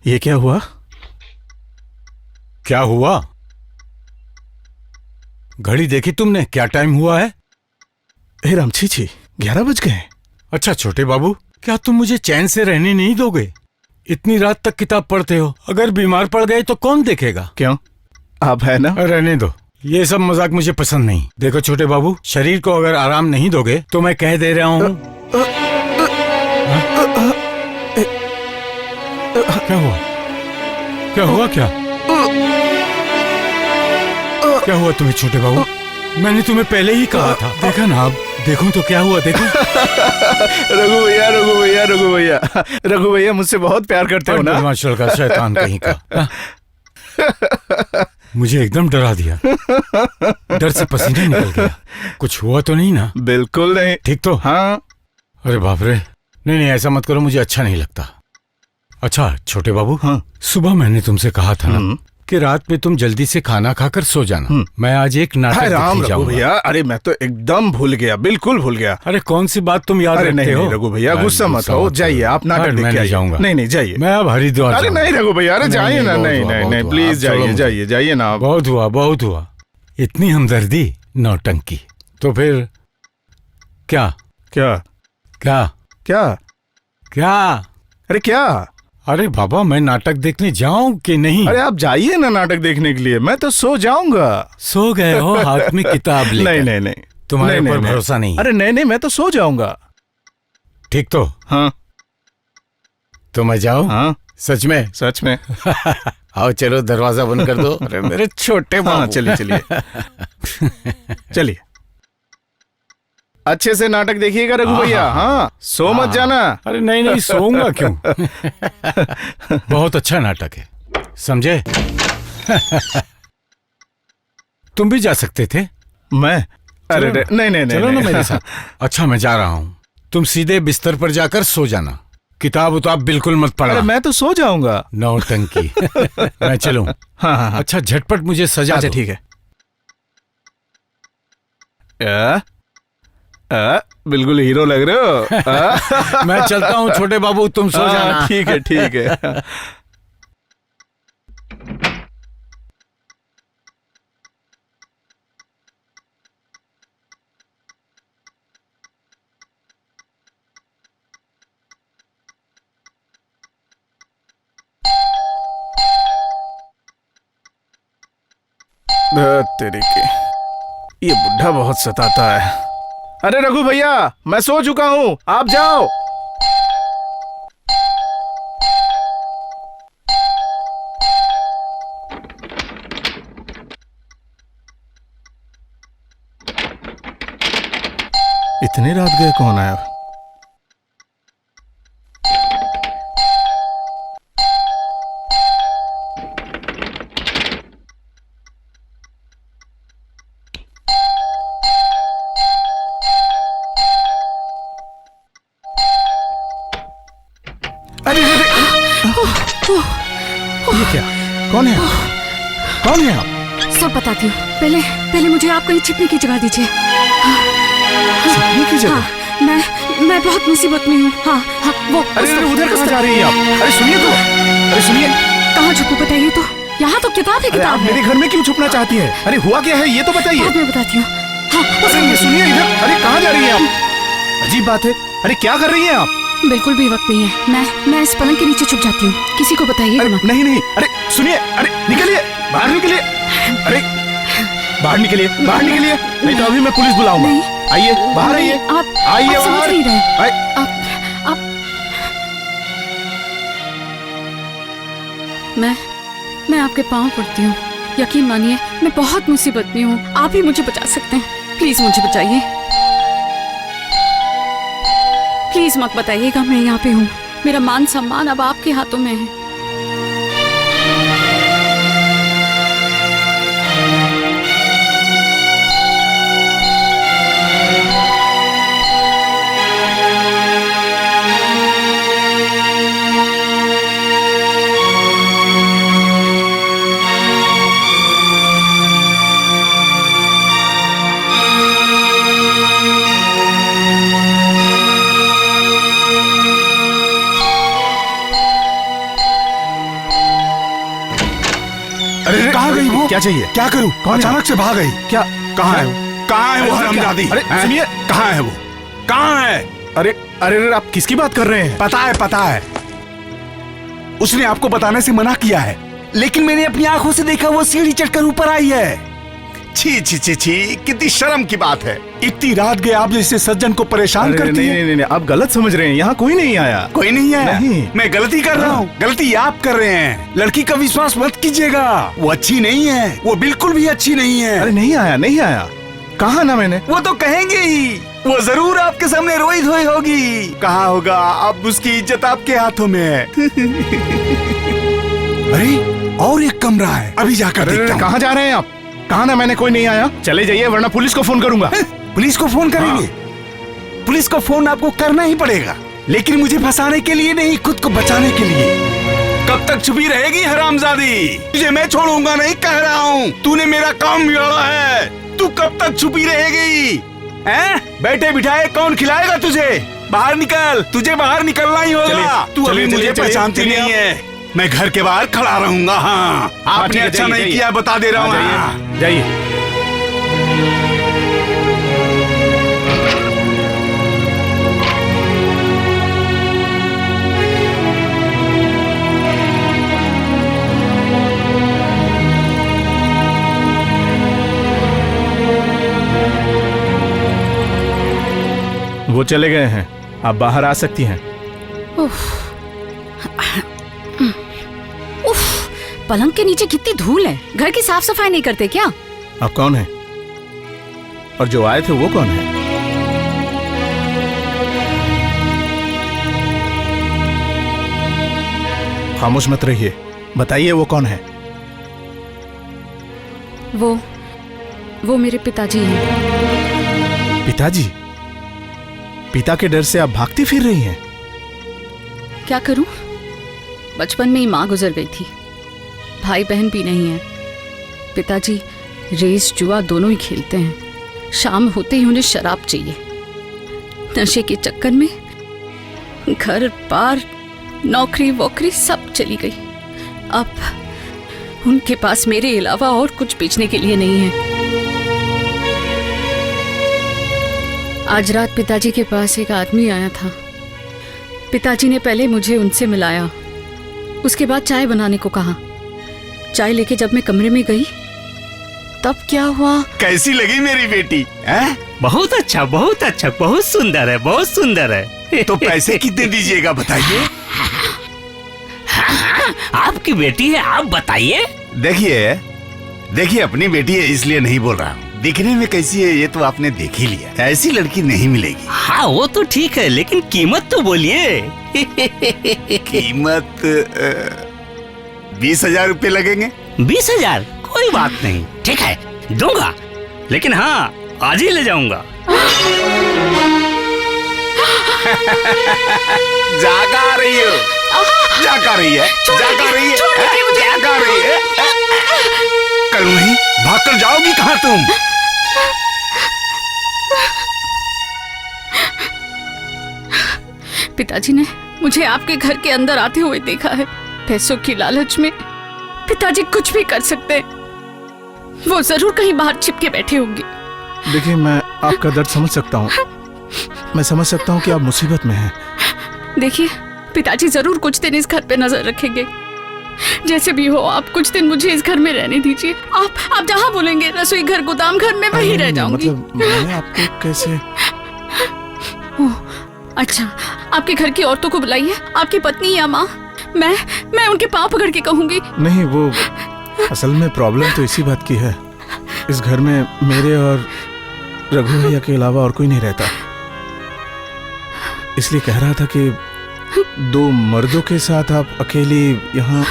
ये क्या हुआ? क्या हुआ? घड़ी देखी तुमने? क्या टाइम हुआ है? हे राम, छी, 11 बज गए। अच्छा छोटे बाबू, क्या तुम मुझे चैन से रहने नहीं दोगे? इतनी रात तक किताब पढ़ते हो, अगर बीमार पड़ गए तो कौन देखेगा? क्यों, आप है ना? रहने दो, ये सब मजाक मुझे पसंद नहीं। देखो छोटे बाबू, शरीर को अगर आराम नहीं दोगे तो मैं कह दे रहा हूँ। क्या हुआ? क्या हुआ? क्या हुआ तुम्हें छोटे बाबू? मैंने तुम्हें पहले ही कहा था। देखा ना, अब देखो तो क्या हुआ, देखो। रघु भैया मुझसे बहुत प्यार करते हो ना? माशा का शैतान कहीं का। मुझे एकदम डरा दिया। डर से पसीना निकल गया। कुछ हुआ तो नहीं ना? बिल्कुल नहीं। ठीक तो? हाँ। अरे बाप रे, नहीं ऐसा मत करो, मुझे अच्छा नहीं लगता। अच्छा छोटे बाबू, हाँ। सुबह मैंने तुमसे कहा था ना कि रात में तुम जल्दी से खाना खाकर सो जाना। मैं आज एक नाटक देखने जाऊंगा। भैया, अरे मैं तो एकदम भूल गया, बिल्कुल भूल गया। अरे कौन सी बात तुम याद रखते हो? रघु भैया गुस्सा मत हो, जाइए आप नाटक देख के आइए। जाऊंगा। नहीं जाइए। मैं अब हरिद्वार। अरे नहीं रघु भैया, अरे जाइए ना। नहीं प्लीज जाइए ना। बहुत हुआ। इतनी हमदर्दी, नौटंकी। तो फिर क्या? अरे क्या? अरे बाबा, मैं नाटक देखने जाऊं कि नहीं? अरे आप जाइए ना नाटक देखने के लिए, मैं तो सो जाऊंगा। सो गए हो हाथ में किताब लेकर? नहीं, तुम्हारे ऊपर भरोसा नहीं। अरे नहीं, मैं तो सो जाऊंगा। ठीक तो? हाँ। तो मैं जाऊं? हाँ सच में। आओ चलो, दरवाजा बंद कर दो। अरे मेरे छोटे बाबू। हाँ चलिए। अच्छे से नाटक देखिएगा रघु भैया। हाँ, सो मत जाना। अरे नहीं सोऊंगा क्यों? बहुत अच्छा नाटक है, समझे? तुम भी जा सकते थे। मैं? अरे नहीं चलो ना मेरे साथ। अच्छा मैं जा रहा हूँ, तुम सीधे बिस्तर पर जाकर सो जाना। किताब उताब बिल्कुल मत पढ़ना। अरे मैं तो सो जाऊंगा। नौटंकी। मैं चलूं? हाँ। अच्छा झटपट मुझे सजा दो। ठीक है। बिल्कुल हीरो लग रहे हो। मैं चलता हूँ छोटे बाबू, तुम सो जाना। ठीक है। तेरे के, ये बुढ़ा बहुत सताता है। अरे रघु भैया, मैं सो चुका हूँ, आप जाओ। इतनी रात गए, कौन आया? ये क्या? कौन है आप? सब बताती हूँ। पहले मुझे आप कहीं छिपने की जगह दीजिए। छिपने की जगह? हाँ, मैं बहुत मुसीबत में हूँ। हाँ, वो। अरे उधर कहाँ जा रही हैं आप? अरे सुनिए। कहाँ छुपू बताइए तो? यहाँ तो किताब है। आप मेरे घर में क्यों छुपना चाहती है? अरे हुआ क्या है ये तो बताइए। बाद में बताती हूँ। अरे सुनिए इधर। अरे कहाँ जा रही हैं आप? अजीब बात है। अरे क्या कर रही हैं आप? बिल्कुल भी वक्त नहीं है। मैं इस पलंग के नीचे छुप जाती हूँ, किसी को बताइए ना। नहीं। अरे सुनिए, अरे निकलिए, बाहर निकलिए। अरे बाहर निकलिए, नहीं तो अभी मैं पुलिस बुलाऊंगा। आइए बाहर, आइए। आइए बाहर। मैं आपके पाँव पड़ती हूँ। यकीन मानिए, मैं बहुत मुसीबत में हूँ। आप ही मुझे बचा सकते हैं। प्लीज मुझे बचाइए। प्लीज मत बताइएगा मैं यहाँ पे हूँ। मेरा मान सम्मान अब आपके हाथों में है। चाहिए? क्या करूं? कौन है? अचानक से भाग गई। क्या? कहाँ है वो? कहाँ है वो हरामजादी? अरे हैं? सुनिए। कहाँ है वो? कहाँ है? अरे अरे अरे, आप किसकी बात कर रहे हैं? पता है। उसने आपको बताने से मना किया है, लेकिन मैंने अपनी आंखों से देखा वो सीढ़ी चढ़कर ऊपर आई है। छी छी छी छी, कितनी शर्म की बात है। इतनी रात गए आप जैसे सज्जन को परेशान अरे करती नहीं, है। नहीं नहीं नहीं, आप गलत समझ रहे हैं। यहाँ कोई नहीं आया। कोई नहीं है। नहीं। मैं गलती कर रहा हूँ। गलती आप कर रहे हैं। लड़की का विश्वास मत कीजिएगा, वो अच्छी नहीं है, वो बिल्कुल भी अच्छी नहीं है। अरे नहीं आया, नहीं आया। कहा ना मैंने। वो तो कहेंगे ही, वो जरूर आपके सामने रोई धोई होगी। कहाँ होगा? अब उसकी इज्जत आपके हाथों में है। अरे और एक कमरा है, अभी जाकर देखता हूँ। कहाँ जा रहे हैं आप? कहा ना मैंने कोई नहीं आया। चले जाइए वरना पुलिस को फोन करूंगा। पुलिस को फोन करेंगे? पुलिस को फोन आपको करना ही पड़ेगा, लेकिन मुझे फंसाने के लिए नहीं, खुद को बचाने के लिए। कब तक छुपी रहेगी हरामजादी? तुझे मैं छोड़ूंगा नहीं, कह रहा हूँ। तूने मेरा काम बिगाड़ा है, तू कब तक छुपी रहेगी? हैं? बैठे बिठाए कौन खिलाएगा तुझे? बाहर निकल, तुझे बाहर निकलना ही होगा। तू अभी मुझे पहचानती नहीं है। मैं घर के बाहर खड़ा रहूंगा। हाँ, आपने अच्छा नहीं किया, बता दे रहा हूँ। जाइए। वो चले गए हैं, आप बाहर आ सकती हैं। उफ, पलंग के नीचे कितनी धूल है। घर की साफ सफाई नहीं करते क्या? आप कौन हैं? और जो आए थे वो कौन है? खामोश मत रहिए, बताइए वो कौन है? वो मेरे पिताजी हैं। पिताजी? पिता के डर से आप भागती फिर रही हैं? क्या करूं? बचपन में ही माँ गुजर गई थी, भाई बहन भी नहीं है। पिताजी रेस जुआ दोनों ही खेलते हैं। शाम होते ही उन्हें शराब चाहिए। नशे के चक्कर में घर बार नौकरी वोकरी सब चली गई। अब उनके पास मेरे अलावा और कुछ बेचने के लिए नहीं है। आज रात पिताजी के पास एक आदमी आया था। पिताजी ने पहले मुझे उनसे मिलाया, उसके बाद चाय बनाने को कहा। चाय लेके जब मैं कमरे में गई तब क्या हुआ? कैसी लगी मेरी बेटी? हैं? बहुत अच्छा, बहुत अच्छा, बहुत सुंदर है, बहुत सुंदर है। तो पैसे कितने दीजिएगा बताइए? आपकी बेटी है, आप बताइए। देखिए अपनी बेटी है इसलिए नहीं बोल रहा हूँ। दिखने में कैसी है ये तो आपने देख ही लिया। ऐसी लड़की नहीं मिलेगी। हाँ वो तो ठीक है, लेकिन कीमत तो बोलिए। कीमत 20,000 रुपये लगेंगे। 20,000? कोई बात नहीं, ठीक है दूंगा, लेकिन हाँ आज ही ले जाऊंगा। जागा रही हो? जागा रही है? जागा रही है? जागा रही है? करूँ नहीं? भाग कर जाओगी कहाँ तुम? पिताजी ने मुझे आपके घर के अंदर आते हुए देखा है। पैसों की लालच में पिताजी कुछ भी कर सकते हैं। वो जरूर कहीं बाहर छिप के बैठे होंगे। देखिए मैं आपका दर्द समझ सकता हूँ। मैं समझ सकता हूँ कि आप मुसीबत में हैं। देखिए पिताजी जरूर कुछ दिन इस घर पे नजर रखेंगे। जैसे भी हो आप कुछ दिन मुझे इस घर में रहने दीजिए। आप जहाँ बोलेंगे, रसोई घर, गोदाम घर, मैं वहीं रह जाऊंगी। मतलब मैं आपको कैसे? अच्छा, आपके घर की औरतों को बुलाइए, आपकी पत्नी या माँ। मैं उनके पाँव पकड़ के कहूंगी। नहीं, वो असल में प्रॉब्लम तो इसी बात की है। इस घर में मेरे और रघु भैया के अलावा और कोई नहीं रहता। इसलिए कह रहा था कि 2 मर्दों के साथ आप अकेली यहाँ।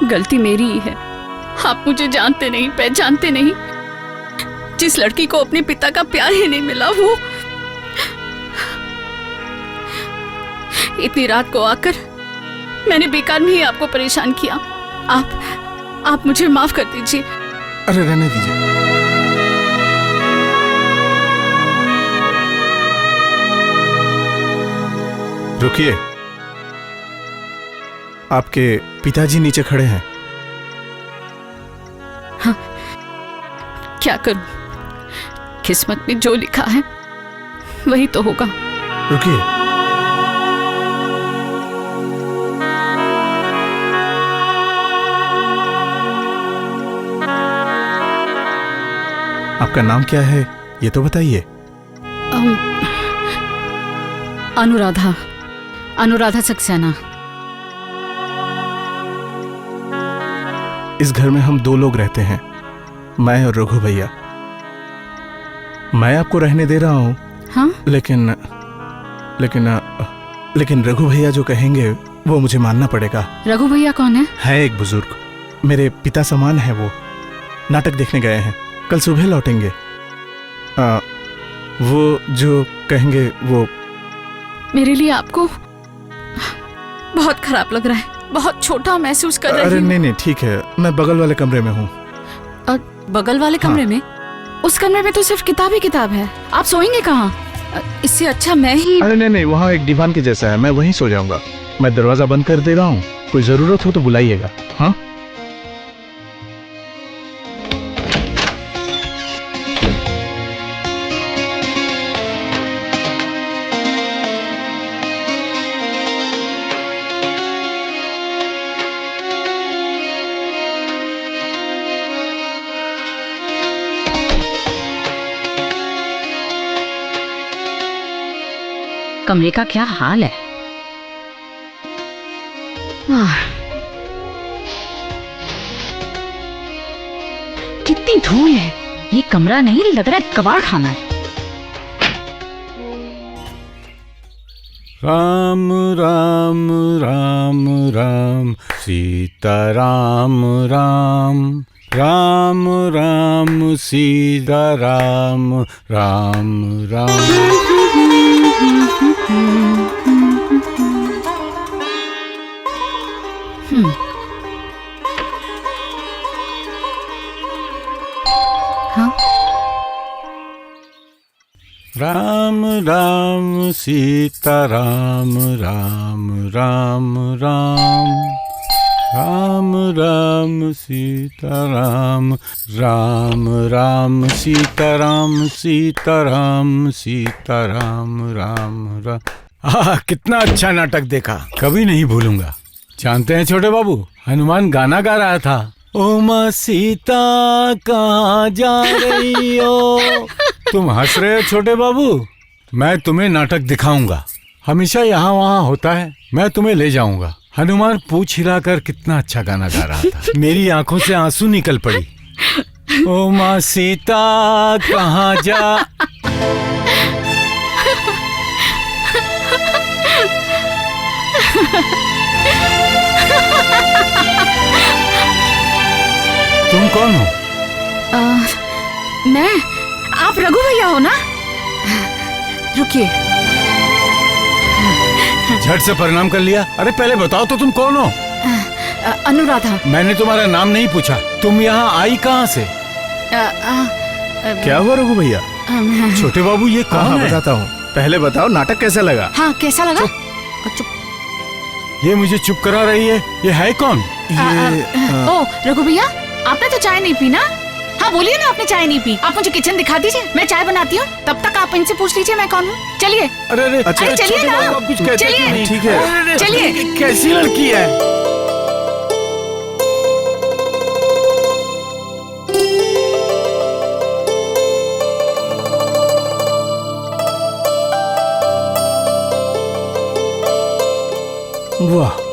गलती मेरी ही है। आप मुझे जानते नहीं, पहचानते नहीं। जिस लड़की को अपने पिता का प्यार ही नहीं मिला, वो इतनी रात को आकर मैंने बेकार में ही आपको परेशान किया। आप मुझे माफ कर दीजिए। अरे रहने दीजिए। रुकिए, आपके पिताजी नीचे खड़े हैं। हाँ, क्या करूं, किस्मत में जो लिखा है वही तो होगा। रुकिए, आपका नाम क्या है ये तो बताइए। अनुराधा सक्सेना। इस घर में हम 2 लोग रहते हैं, मैं और रघु भैया। मैं आपको रहने दे रहा हूँ। हाँ? लेकिन रघु भैया जो कहेंगे वो मुझे मानना पड़ेगा। रघु भैया कौन है? एक बुजुर्ग, मेरे पिता समान है। वो नाटक देखने गए हैं, कल सुबह लौटेंगे। वो जो कहेंगे वो। मेरे लिए आपको बहुत खराब लग रहा है, बहुत छोटा महसूस कर रही हूँ। अरे नहीं ठीक है, मैं बगल वाले कमरे में हूँ। बगल वाले कमरे में? उस कमरे में तो सिर्फ किताब ही किताब है, आप सोएंगे कहाँ? इससे अच्छा मैं ही। अरे नहीं, वहाँ एक दीवान के जैसा है, मैं वहीं सो जाऊंगा। मैं दरवाजा बंद कर दे रहा हूँ, कोई जरूरत हो तो बुलाइएगा। हाँ, कमरे का क्या हाल है। कितनी धूल है, ये कमरा नहीं लग रहा है कबाड़ खाना है। राम राम राम राम सीता राम राम राम राम सीता राम राम राम। राम राम सीता राम राम राम राम राम राम सीता राम राम राम सीता राम सीता राम सीता राम राम राम। कितना अच्छा नाटक देखा, कभी नहीं भूलूंगा। जानते हैं छोटे बाबू, हनुमान गाना गा रहा था, ओ माँ सीता कहाँ जा रही हो। तुम हंस रहे हो छोटे बाबू, मैं तुम्हें नाटक दिखाऊंगा। हमेशा यहाँ वहाँ होता है, मैं तुम्हें ले जाऊंगा। हनुमान पूछ हिलाकर कितना अच्छा गाना गा रहा था, मेरी आंखों से आंसू निकल पड़ी। ओ माँ सीता कहाँ जा। तुम कौन हो? मैं, आप रघु भैया हो ना? रुकिए। झट से प्रणाम कर लिया। अरे पहले बताओ तो तुम कौन हो? अनुराधा। मैंने तुम्हारा नाम नहीं पूछा, तुम यहाँ आई कहाँ से? क्या हुआ रघु भैया? छोटे बाबू ये कौन है? बताता हूँ, पहले बताओ नाटक कैसा लगा? हाँ, कैसा लगा? ये मुझे चुप करा रही है, ये है कौन? ओ रघु भैया, आपने तो चाय नहीं पी ना? हाँ बोलिए ना, आपने चाय नहीं पी। आप मुझे किचन दिखा दीजिए, मैं चाय बनाती हूँ, तब तक आप इनसे पूछ लीजिए मैं कौन हूँ। चलिए। अरे अच्छा, चलिए ना, चलिए। ठीक है, चलिए। कैसी लड़की है? वाह,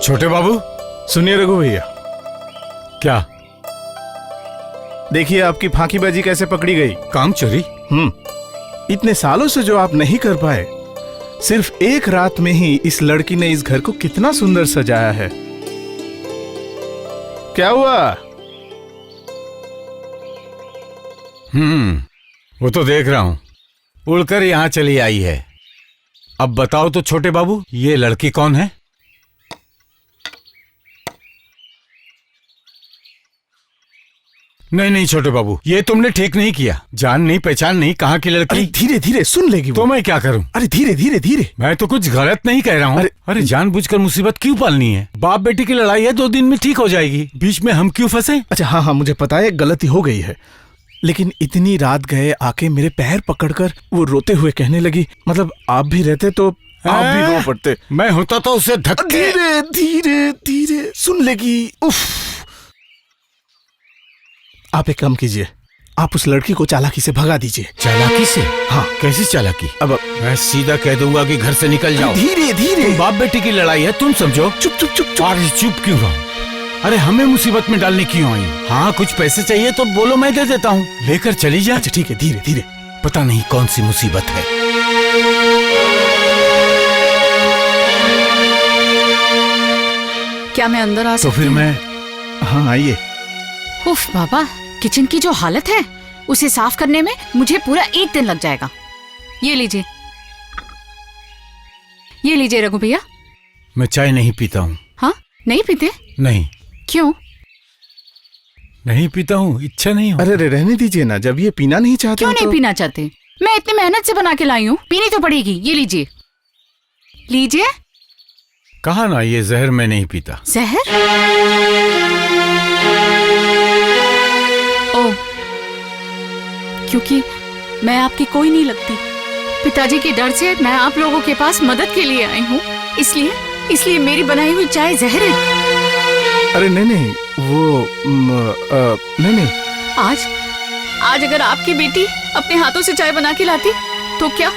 छोटे बाबू। सुनिए रघु भैया, क्या? देखिए आपकी फांकीबाजी कैसे पकड़ी गई। काम चोरी? इतने सालों से जो आप नहीं कर पाए, सिर्फ एक रात में ही इस लड़की ने इस घर को कितना सुंदर सजाया है। क्या हुआ? वो तो देख रहा हूँ, उड़कर यहाँ चली आई है। अब बताओ तो छोटे बाबू, ये लड़की कौन है? नहीं नहीं छोटे बाबू, ये तुमने ठीक नहीं किया। जान नहीं पहचान नहीं, कहाँ की अरे लड़की। धीरे धीरे सुन लेगी वो। तो मैं क्या करूं? अरे धीरे धीरे धीरे। मैं तो कुछ गलत नहीं कह रहा हूँ। अरे जानबूझकर मुसीबत क्यों पालनी है? बाप बेटी की लड़ाई है, 2 दिन में ठीक हो जाएगी। बीच में हम क्यों फंसे? अच्छा हाँ हाँ, मुझे पता है गलती हो गई है, लेकिन इतनी रात गए आके मेरे पैर पकड़कर वो रोते हुए कहने लगी, मतलब आप भी रहते तो आप भी रो पड़ते। मैं होता तो उसे धक्के। धीरे धीरे धीरे सुन लेगी। उफ। आप एक काम कीजिए, आप उस लड़की को चालाकी से भगा दीजिए। चालाकी से? हाँ। कैसी चालाकी? अब मैं सीधा कह दूंगा कि घर से निकल जाओ। धीरे धीरे। बाप बेटी की लड़ाई है, तुम समझो। चुप चुप चुप चुप। अरे चुप क्यों रहो? अरे हमें मुसीबत में डालने क्यों आई? हाँ कुछ पैसे चाहिए तो बोलो, मैं दे देता हूँ, लेकर चली जा। अच्छा ठीक है, धीरे धीरे। पता नहीं कौन सी मुसीबत है। क्या मैं अंदर आ तो सकती फिर हूँ? मैं हाँ आइए। उफ बाबा, किचन की जो हालत है उसे साफ करने में मुझे पूरा 1 दिन लग जाएगा। ये लीजिए, ये लीजिए रघु भैया। मैं चाय नहीं पीता हूँ। हाँ नहीं पीते? नहीं क्यों? नहीं पीता हूँ, इच्छा नहीं हो। अरे रे रहने दीजिए ना, जब ये पीना नहीं चाहते क्यों हो नहीं तो... पीना चाहते? मैं इतनी मेहनत से बना के लाई हूँ, पीनी तो पड़ेगी। ये लीजिए, लीजिए। कहा ना ये जहर मैं नहीं पीता। जहर? ओ, क्योंकि मैं आपकी कोई नहीं लगती। पिताजी के डर से मैं आप लोगों के पास मदद के लिए आई हूँ, इसलिए मेरी बनाई हुई चाय जहर है। अरे नहीं नहीं, वो नहीं नहीं। आज अगर आपकी बेटी अपने हाथों से चाय बना के लाती तो क्या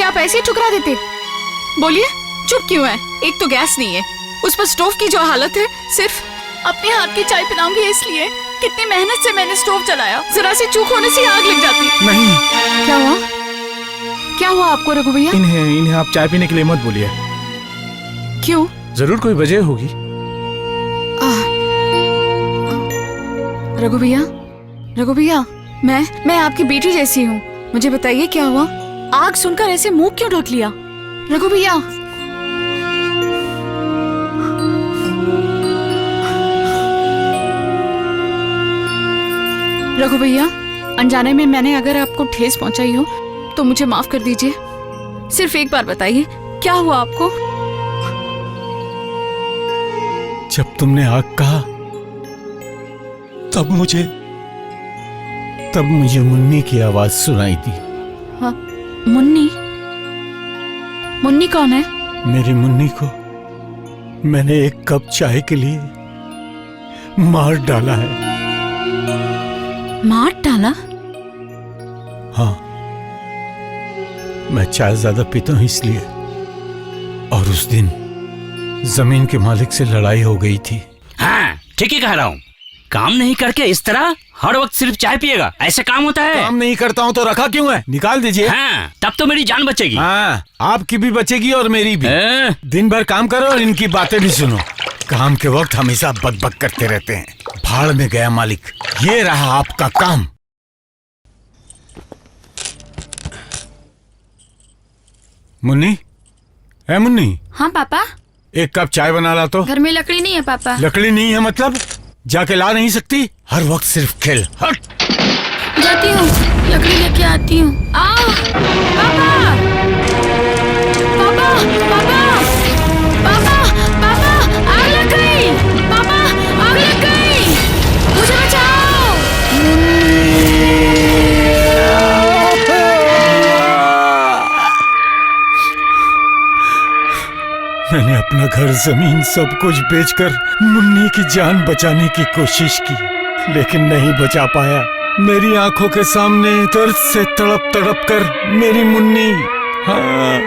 आप ऐसे ही ठुकरा देते? बोलिए, चुप क्यों है? एक तो गैस नहीं है, उस पर स्टोव की जो हालत है, सिर्फ अपने हाथ की चाय पिलाऊंगी इसलिए। कितनी मेहनत से मैंने स्टोव जलाया, जरा सी चूक होने से आग लग जाती। नहीं। क्या हुआ आपको रघु भैया? इन्हें आप चाय पीने के लिए मत बोलिए। क्यों? जरूर कोई वजह होगी। रघु भैया, मैं आपकी बेटी जैसी हूँ, मुझे बताइए क्या हुआ? आग सुनकर ऐसे मुंह क्यों ढक लिया? रघु भैया, अनजाने में मैंने अगर आपको ठेस पहुंचाई हो तो मुझे माफ कर दीजिए। सिर्फ एक बार बताइए, क्या हुआ आपको? जब तुमने आग कहा तब मुझे मुन्नी की आवाज सुनाई दी। हाँ, मुन्नी कौन है? मेरी मुन्नी को मैंने एक कप चाय के लिए मार डाला है। मार डाला? हाँ, मैं चाय ज्यादा पीता हूं इसलिए। और उस दिन जमीन के मालिक से लड़ाई हो गई थी। हाँ ठीक ही कह रहा हूँ, काम नहीं करके इस तरह हर वक्त सिर्फ चाय पिएगा, ऐसे काम होता है? काम नहीं करता हूं तो रखा क्यों है? निकाल दीजिए। हाँ, तब तो मेरी जान बचेगी। हाँ, आपकी भी बचेगी और मेरी भी। दिन भर काम करो और इनकी बातें भी सुनो। काम के वक्त हमेशा बक करते रहते हैं। भाड़ में गया मालिक, ये रहा आपका काम। मुन्नी, है मुन्नी? हाँ पापा। एक कप चाय बना ला तो। घर में लकड़ी नहीं है पापा। लकड़ी नहीं है मतलब? जाके ला नहीं सकती? हर वक्त सिर्फ खेल। हट। जाती हूँ, लकड़ी लेके आती हूँ। पापा, पापा, पापा, पापा, पापा, आग लग गई। पापा, आग लग गई, मुझे बचाओ। मैंने अपना घर जमीन सब कुछ बेचकर मुन्नी की जान बचाने की कोशिश की, लेकिन नहीं बचा पाया। मेरी आंखों के सामने दर्द से तड़प तड़प कर मेरी मुन्नी। हाँ।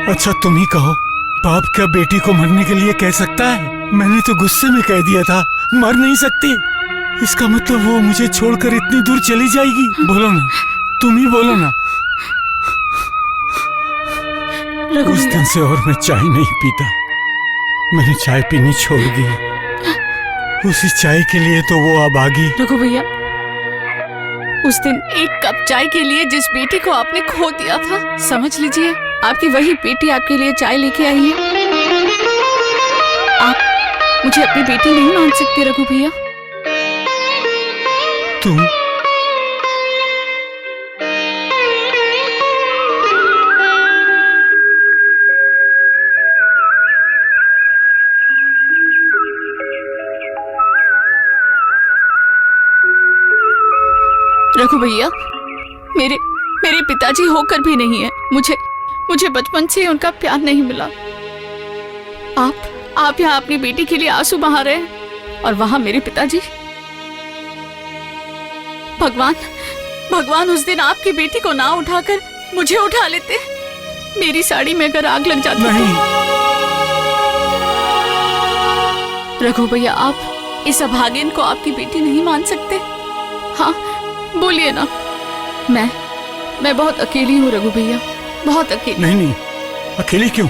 अच्छा तुम ही कहो, बाप क्या बेटी को मरने के लिए कह सकता है? मैंने तो गुस्से में कह दिया था, मर नहीं सकती। इसका मतलब वो मुझे छोड़कर इतनी दूर चली जाएगी? बोलो ना, तुम ही बोलो ना। उस दिन से और मैं चाय नहीं पीता, मैंने चाय पीनी छोड़ दी। उसी चाय के लिए तो वो अब आ गई। रघु भैया, उस दिन एक कप चाय के लिए जिस बेटी को आपने खो दिया था, समझ लीजिए आपकी वही बेटी आपके लिए चाय लेके आई है। आप मुझे अपनी बेटी नहीं मान सकते रघु भैया? तुम रघु भैया, मेरे पिताजी होकर भी नहीं है। मुझे बचपन से उनका प्यार नहीं मिला। आप यहाँ अपनी बेटी के लिए आंसू बहा रहे हैं और वहां मेरे पिताजी। भगवान उस दिन आपकी बेटी को ना उठाकर मुझे उठा लेते। मेरी साड़ी में अगर आग लग जाती नहीं। रघु भैया, आप इस अभागिन को आपकी बेटी नहीं मान सकते? हाँ, बोलिए ना। मैं बहुत अकेली हूँ रघु भैया, बहुत अकेली। नहीं, अकेली क्यों?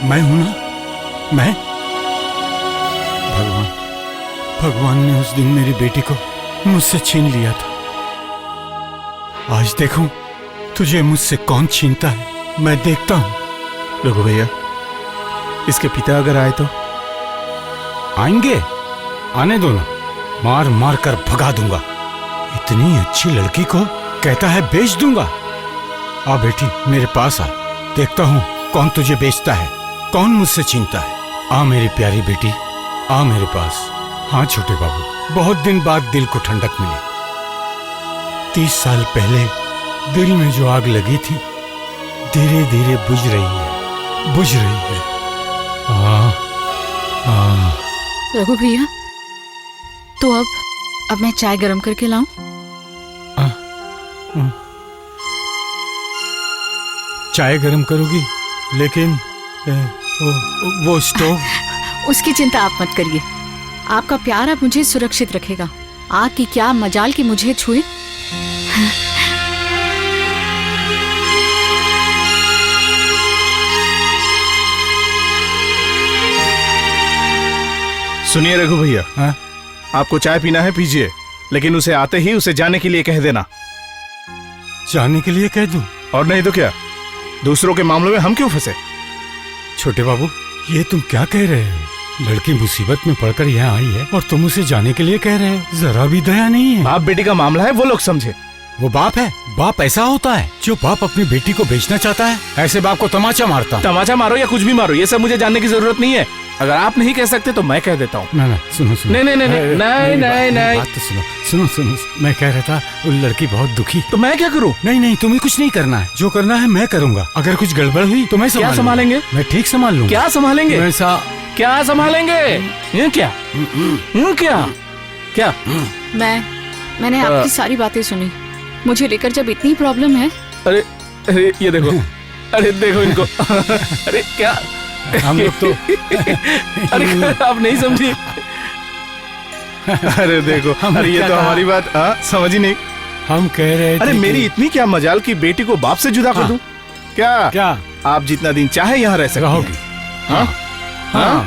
मैं हूं ना, मैं। भगवान ने उस दिन मेरी बेटी को मुझसे छीन लिया था। आज देखूं तुझे मुझसे कौन छीनता है, मैं देखता हूं। रघु भैया, इसके पिता अगर आए तो? आएंगे, आने दो ना, मार मार कर भगा दूंगा। इतनी अच्छी लड़की को कहता है बेच दूंगा। आ बेटी, मेरे पास आ, देखता हूं कौन तुझे बेचता है, कौन मुझसे छीनता है। आ मेरी प्यारी बेटी, आ मेरे पास। हाँ छोटे बाबू, बहुत दिन बाद दिल को ठंडक मिली। 30 साल पहले दिल में जो आग लगी थी, धीरे धीरे बुझ रही है। रघु भैया, तो अब मैं चाय गरम करके लाऊं? चाय गरम करोगी? लेकिन वो स्टोव। उसकी चिंता आप मत करिए। आपका प्यार अब मुझे सुरक्षित रखेगा। आग की क्या मजाल की मुझे छुए। सुनिए रघु भैया, हाँ? आपको चाय पीना है पीजिए, लेकिन उसे आते ही उसे जाने के लिए कह देना। जाने के लिए कह दूं? और नहीं तो क्या, दूसरों के मामलों में हम क्यों फंसे? छोटे बाबू, ये तुम क्या कह रहे हो? लड़की मुसीबत में पड़कर यहाँ आई है और तुम उसे जाने के लिए कह रहे हो? जरा भी दया नहीं है। बाप बेटी का मामला है, वो लोग समझे। वो बाप है? बाप ऐसा होता है जो बाप अपनी बेटी को बेचना चाहता है? ऐसे बाप को तमाचा मारता हूं। तमाचा मारो या कुछ भी मारो, ये सब मुझे जानने की जरूरत नहीं है। अगर आप नहीं कह सकते तो मैं कह देता हूँ। ना सुनो। नहीं। बात तो सुनो। मैं कह रहा था वो लड़की बहुत दुखी। तो मैं क्या करूँ? नहीं, तुम्हें कुछ नहीं करना है। जो करना है मैं करूँगा। अगर कुछ गड़बड़ हुई तो मैं क्या संभालेंगे? मैं ठीक संभाल लूँगा। क्या संभालेंगे? क्या संभालेंगे? ये क्या? क्या? मैंने आपकी सारी बातें सुनी। मुझे लेकर जब इतनी प्रॉब्लम है। अरे ये देखो, अरे देखो इनको। अरे क्या हम लोग तो अरे आप नहीं समझी। अरे देखो, अरे ये तो हमारी बात समझ ही नहीं। हम कह रहे थे अरे मेरी इतनी क्या मजाल की बेटी को बाप से जुदा कर दूं? क्या आप जितना दिन चाहे यहाँ रह सकती रहोगी? हाँ।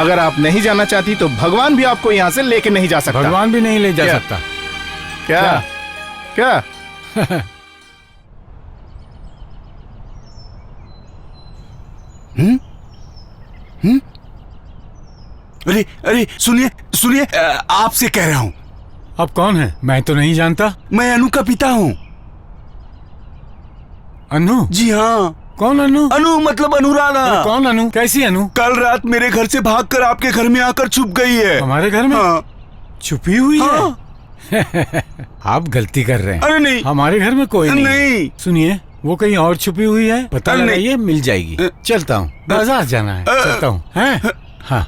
अगर आप नहीं जाना चाहती तो भगवान भी आपको यहाँ से लेके नहीं जा सकता। भगवान भी नहीं ले जा सकता। क्या? अरे सुनिए, आपसे कह रहा हूँ। अब कौन है? मैं तो नहीं जानता। मैं अनु का पिता हूँ। अनु? जी हाँ। कौन अनु? अनु मतलब अनुराधा। कौन अनु? कैसी अनु? कल रात मेरे घर से भागकर आपके घर में आकर छुप गई है। हमारे घर में? हाँ। छुपी हुई हाँ। है? आप गलती कर रहे हैं। अरे नहीं, हमारे घर में कोई नहीं। सुनिए, वो कहीं और छुपी हुई है, पता लगाइए, मिल जाएगी। चलता हूँ, बाजार जाना है, चलता हूँ। हाँ।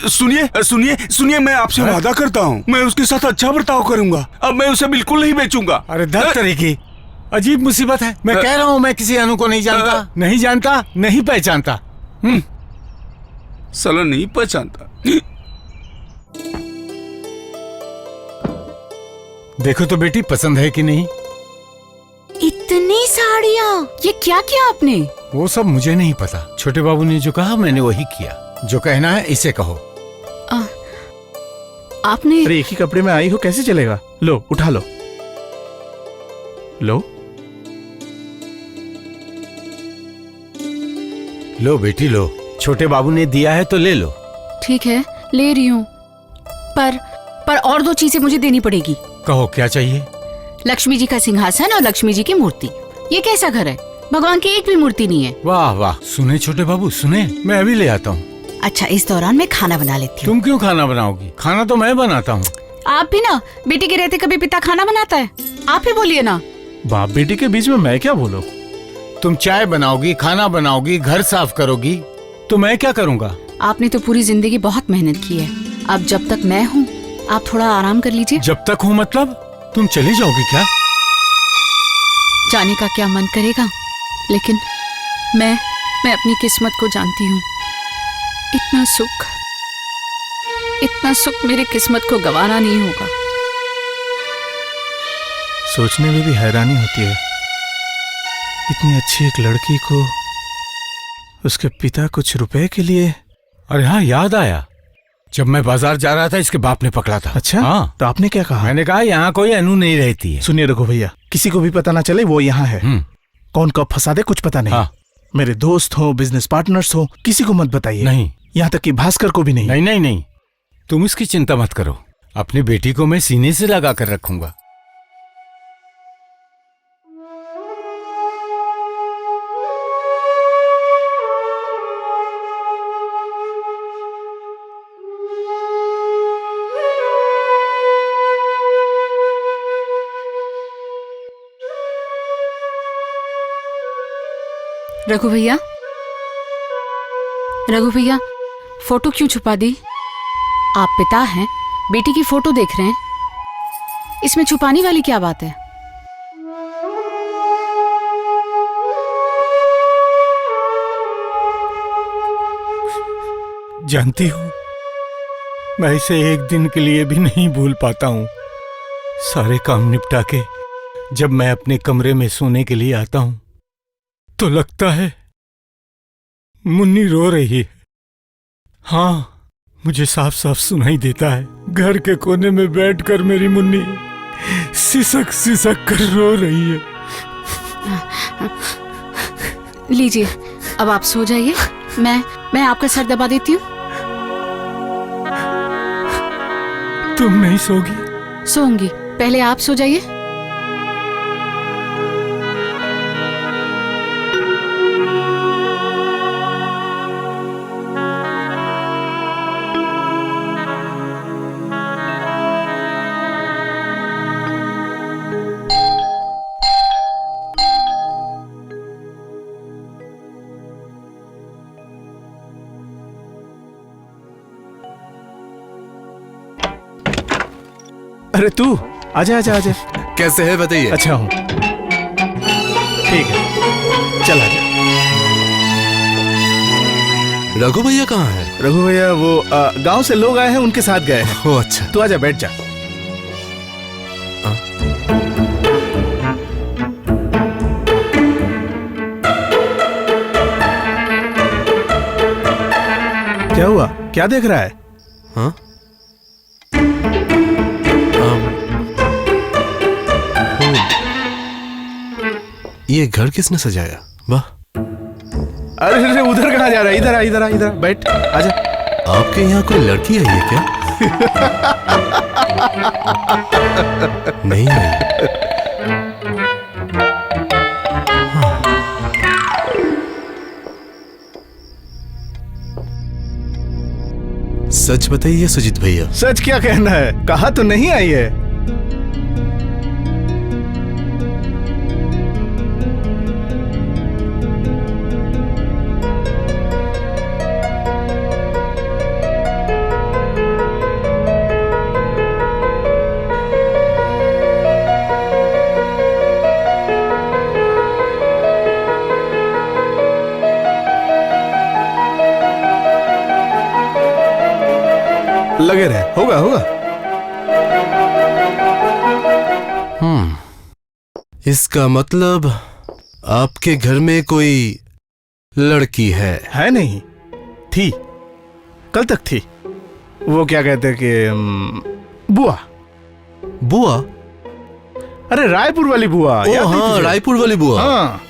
सुनिए, मैं आपसे वादा करता हूँ, मैं उसके साथ अच्छा बर्ताव करूंगा। अब मैं उसे बिल्कुल नहीं बेचूंगा। अरे धत तरीकी, अजीब मुसीबत है। मैं कह रहा हूँ, मैं किसी अनु को नहीं जानता, नहीं पहचानता। साला नहीं पहचानता। देखो तो बेटी, पसंद है कि नहीं? इतनी साड़ियाँ, ये क्या किया आपने? वो सब मुझे नहीं पता। छोटे बाबू ने जो कहा मैंने वही किया। जो कहना है इसे कहो। आपने अरे एक ही कपड़े में आई हो, कैसे चलेगा? लो उठा लो। लो लो बेटी लो, छोटे बाबू ने दिया है तो ले लो। ठीक है, ले रही हूँ। पर और 2 चीजें मुझे देनी पड़ेगी। कहो क्या चाहिए? लक्ष्मी जी का सिंहासन और लक्ष्मी जी की मूर्ति। ये कैसा घर है? भगवान की एक भी मूर्ति नहीं है। वाह वाह, सुने छोटे बाबू सुने, मैं अभी ले आता हूँ। अच्छा, इस दौरान मैं खाना बना लेती हूँ। तुम क्यों खाना बनाओगी? खाना तो मैं बनाता हूँ। आप भी ना, बेटी के रहते कभी पिता खाना बनाता है? आप ही बोलिए ना। बाप बेटी के बीच में मैं क्या बोलूं? तुम चाय बनाओगी, खाना बनाओगी, घर साफ करोगी, तो मैं क्या करूँगा? आपने तो पूरी जिंदगी बहुत मेहनत की है। अब जब तक मैं हूँ, आप थोड़ा आराम कर लीजिए। जब तक हूँ मतलब? तुम चली जाओगी क्या? जाने का क्या मन करेगा, लेकिन मैं अपनी किस्मत को जानती हूँ। इतना सुख मेरी किस्मत को गंवाना नहीं होगा। सोचने में भी हैरानी होती है, इतनी अच्छी एक लड़की को उसके पिता कुछ रुपए के लिए। अरे हाँ, याद आया, जब मैं बाजार जा रहा था इसके बाप ने पकड़ा था। अच्छा हाँ, तो आपने क्या कहा? मैंने कहा यहाँ कोई अनु नहीं रहती है। सुनिए रघु भैया, किसी को भी पता ना चले वो यहाँ है। कौन कब फंसा दे कुछ पता नहीं। हाँ। मेरे दोस्त हो, बिजनेस पार्टनर्स हो, किसी को मत बताइए। नहीं, यहाँ तक कि भास्कर को भी नहीं। नहीं नहीं नहीं, तुम इसकी चिंता मत करो। अपनी बेटी को मैं सीने से लगा कर रखूंगा। रघु भैया, फोटो क्यों छुपा दी? आप पिता हैं, बेटी की फोटो देख रहे हैं, इसमें छुपाने वाली क्या बात है? जानती हूँ, मैं इसे एक दिन के लिए भी नहीं भूल पाता हूँ। सारे काम निपटा के जब मैं अपने कमरे में सोने के लिए आता हूँ तो लगता है मुन्नी रो रही है। हाँ, मुझे साफ साफ सुनाई देता है, घर के कोने में बैठकर मेरी मुन्नी सिसक सिसक कर रो रही है। लीजिए, अब आप सो जाइए, मैं आपका सर दबा देती हूँ। तुम नहीं सोगी? सोऊंगी, पहले आप सो जाइए। अरे तू आजा आजा आजा। कैसे है बताइए? अच्छा हूँ, ठीक है, चल आजा। रघु भैया कहाँ है? रघु भैया वो गांव से लोग आए हैं, उनके साथ गए हैं। ओ अच्छा। तू आजा, बैठ जा। क्या हुआ? क्या देख रहा है? हाँ? ये घर किसने सजाया? वाह। अरे अरे उधर कहाँ जा रहा है? इधर आ, इधर आ, इधर आ, बैठ, आजा। आपके यहाँ कोई लड़की आई है क्या? नहीं नहीं। हाँ। सच बताइए सुजीत भैया। सच क्या कहना है? कहा तो नहीं आई है। लगे रहे, होगा होगा। इसका मतलब आपके घर में कोई लड़की है नहीं, थी, कल तक थी। वो क्या कहते हैं कि बुआ। बुआ? अरे रायपुर वाली बुआ, ओ याद नहीं हाँ, तुझे? रायपुर वाली बुआ। हाँ,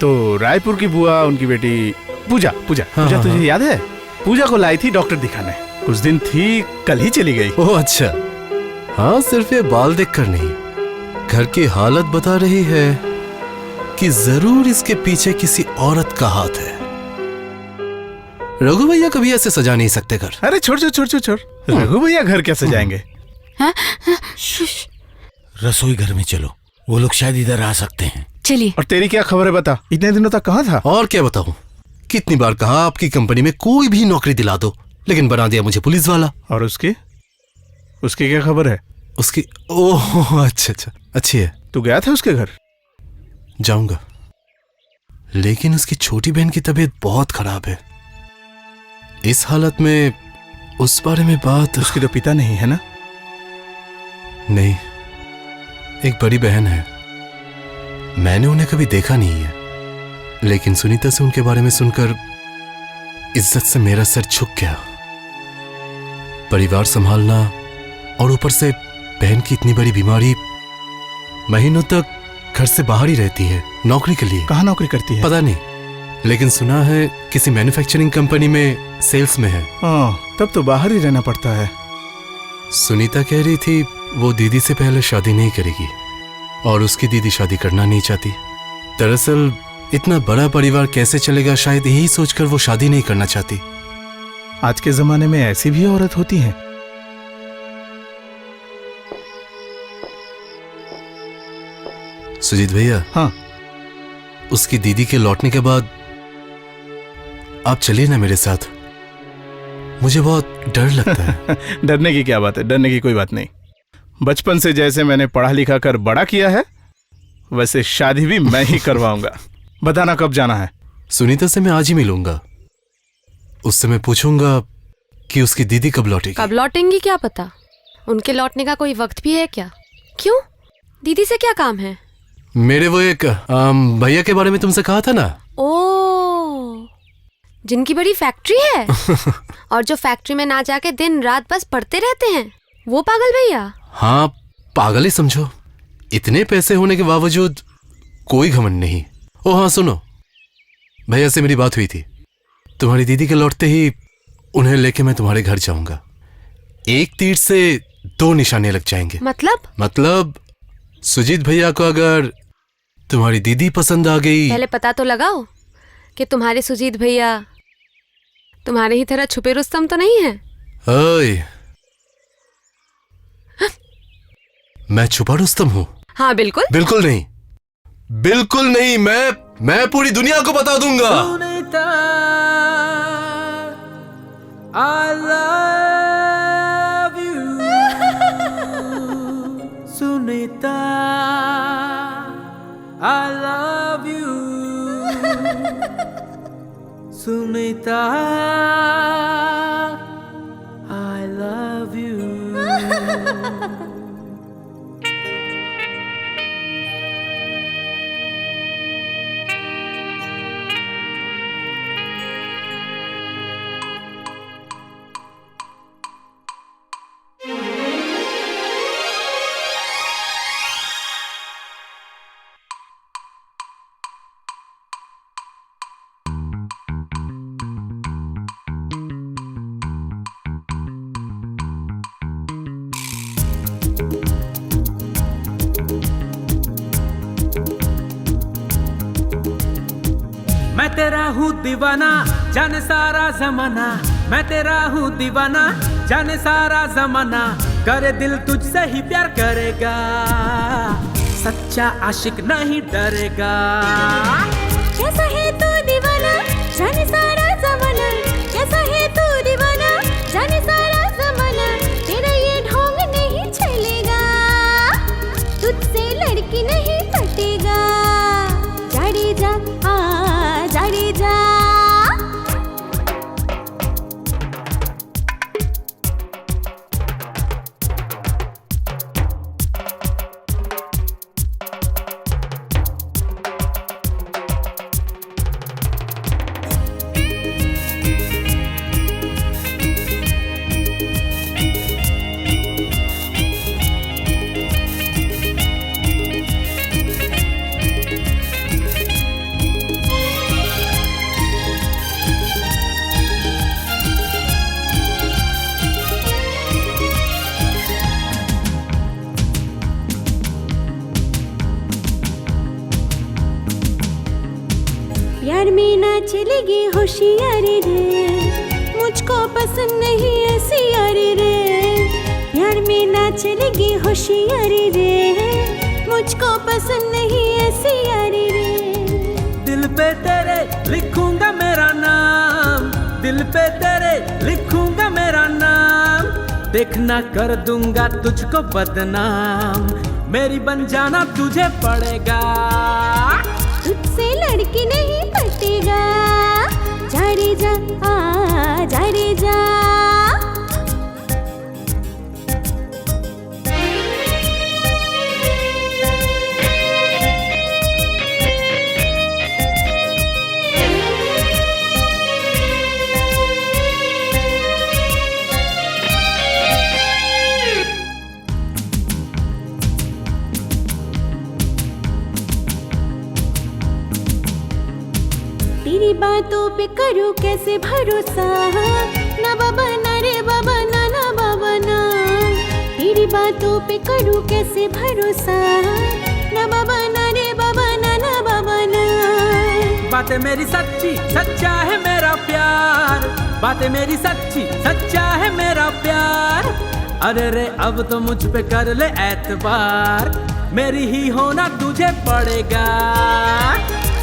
तो रायपुर की बुआ, उनकी बेटी पूजा। पूजा हाँ, पूजा हाँ, तुझे हाँ। याद है? पूजा को लाई थी डॉक्टर दिखाने, कुछ दिन थी, कल ही चली गई। ओह अच्छा। हाँ, सिर्फ ये बाल देखकर नहीं, घर की हालत बता रही है कि जरूर इसके पीछे किसी औरत का हाथ है। रघु भैया कभी ऐसे सजा नहीं सकते घर। अरे छोड़ छोड़ छोड़ छोड़ छोड़, रघु भैया घर कैसे जाएंगे? रसोई घर में चलो, वो लोग शायद इधर आ सकते हैं। चलिए। और तेरी क्या खबर है बता, इतने दिनों तक कहाँ था? और क्या बताऊं, कितनी बार कहा आपकी कंपनी में कोई भी नौकरी दिला दो, लेकिन बना दिया मुझे पुलिस वाला। और उसकी उसकी क्या खबर है? उसकी ओह अच्छा अच्छा, अच्छी है। तू गया था उसके घर? जाऊंगा, लेकिन उसकी छोटी बहन की तबीयत बहुत खराब है। इस हालत में उस बारे में बात। उसकी तो पिता नहीं है ना? नहीं, एक बड़ी बहन है। मैंने उन्हें कभी देखा नहीं है, लेकिन सुनीता से उनके बारे में सुनकर इज्जत से मेरा सर झुक गया। परिवार संभालना और ऊपर से बहन की इतनी बड़ी बीमारी, महीनों तक घर से बाहर ही रहती है नौकरी के लिए। कहाँ नौकरी करती है? पता नहीं, लेकिन सुना है किसी मैन्युफैक्चरिंग कंपनी में सेल्स में है। हाँ, तब तो बाहर ही रहना पड़ता है। सुनीता कह रही थी वो दीदी से पहले शादी नहीं करेगी, और उसकी दीदी शादी करना नहीं चाहती। दरअसल इतना बड़ा परिवार कैसे चलेगा, शायद यही सोचकर वो शादी नहीं करना चाहती। आज के जमाने में ऐसी भी औरत होती हैं। सुजीत भैया। हाँ। उसकी दीदी के लौटने के बाद आप चलिए ना मेरे साथ, मुझे बहुत डर लगता है। डरने की क्या बात है, डरने की कोई बात नहीं। बचपन से जैसे मैंने पढ़ा लिखा कर बड़ा किया है, वैसे शादी भी मैं ही करवाऊंगा। बताना कब जाना है? सुनीता से मैं आज ही मिलूंगा, उससे मैं पूछूंगा कि उसकी दीदी कब लौटेगी। कब लौटेंगी क्या पता, उनके लौटने का कोई वक्त भी है क्या? क्यों, दीदी से क्या काम है? मेरे वो एक भैया के बारे में तुमसे कहा था ना। ओ, जिनकी बड़ी फैक्ट्री है और जो फैक्ट्री में ना जाके दिन रात बस पढ़ते रहते हैं, वो पागल भैया? हाँ, पागल ही समझो। इतने पैसे होने के बावजूद कोई घमंड नहीं। ओ हाँ सुनो, भैया से मेरी बात हुई थी, तुम्हारी दीदी के लौटते ही उन्हें लेके मैं तुम्हारे घर जाऊंगा। एक तीर से दो निशाने लग जाएंगे। मतलब सुजीत भैया को अगर तुम्हारी दीदी पसंद आ गई। पहले पता तो लगाओ कि तुम्हारे सुजीत भैया तुम्हारे ही तरह छुपे रुस्तम तो नहीं है। ओए, मैं छुपा रुस्तम हूँ? हाँ बिल्कुल। बिल्कुल नहीं, बिल्कुल नहीं। मैं पूरी दुनिया को बता दूंगा। I love you, Sunita. I love you, Sunita. I love you. मैं तेरा हूँ दीवाना, जाने सारा जमाना। मैं तेरा हूँ दीवाना, जाने सारा जमाना। करे दिल तुझसे ही प्यार करेगा, सच्चा आशिक नहीं डरेगा। कैसा है तू दीवाना, जाने सारा जमाना। कैसा है तू दीवाना, जाने सारा जमाना। तेरा ये ढोंग नहीं चलेगा, तुझसे लड़की नहीं पटेगा। जाड़े जा जाड़े जा। प्यार में ना चलेगी होशियारी रे, मुझको पसंद नहीं ऐसी यारी रे। प्यार में ना चलेगी होशियारी रे, मुझको पसंद नहीं ऐसी यारी रे। दिल पे तेरे लिखूंगा मेरा नाम, दिल पे तेरे लिखूंगा मेरा नाम। देखना कर दूंगा तुझको बदनाम, मेरी बन जाना तुझे पड़ेगा। तुझसे लड़की नहीं पटेगा, जा रे जा, जा रे जा। तेरी बातों पे करूँ कैसे भरोसा, ना बाबा ना रे बाबा ना ना बाबा ना। तेरी बातों पे करूँ कैसे भरोसा, ना बाबा ना रे बाबा ना ना बाबा ना। बातें मेरी सच्ची सच्चा है मेरा प्यार, बातें मेरी सच्ची सच्चा है मेरा प्यार। अरे रे अब तो मुझ पे कर ले एतबार, मेरी ही होना तुझे पड़ेगा।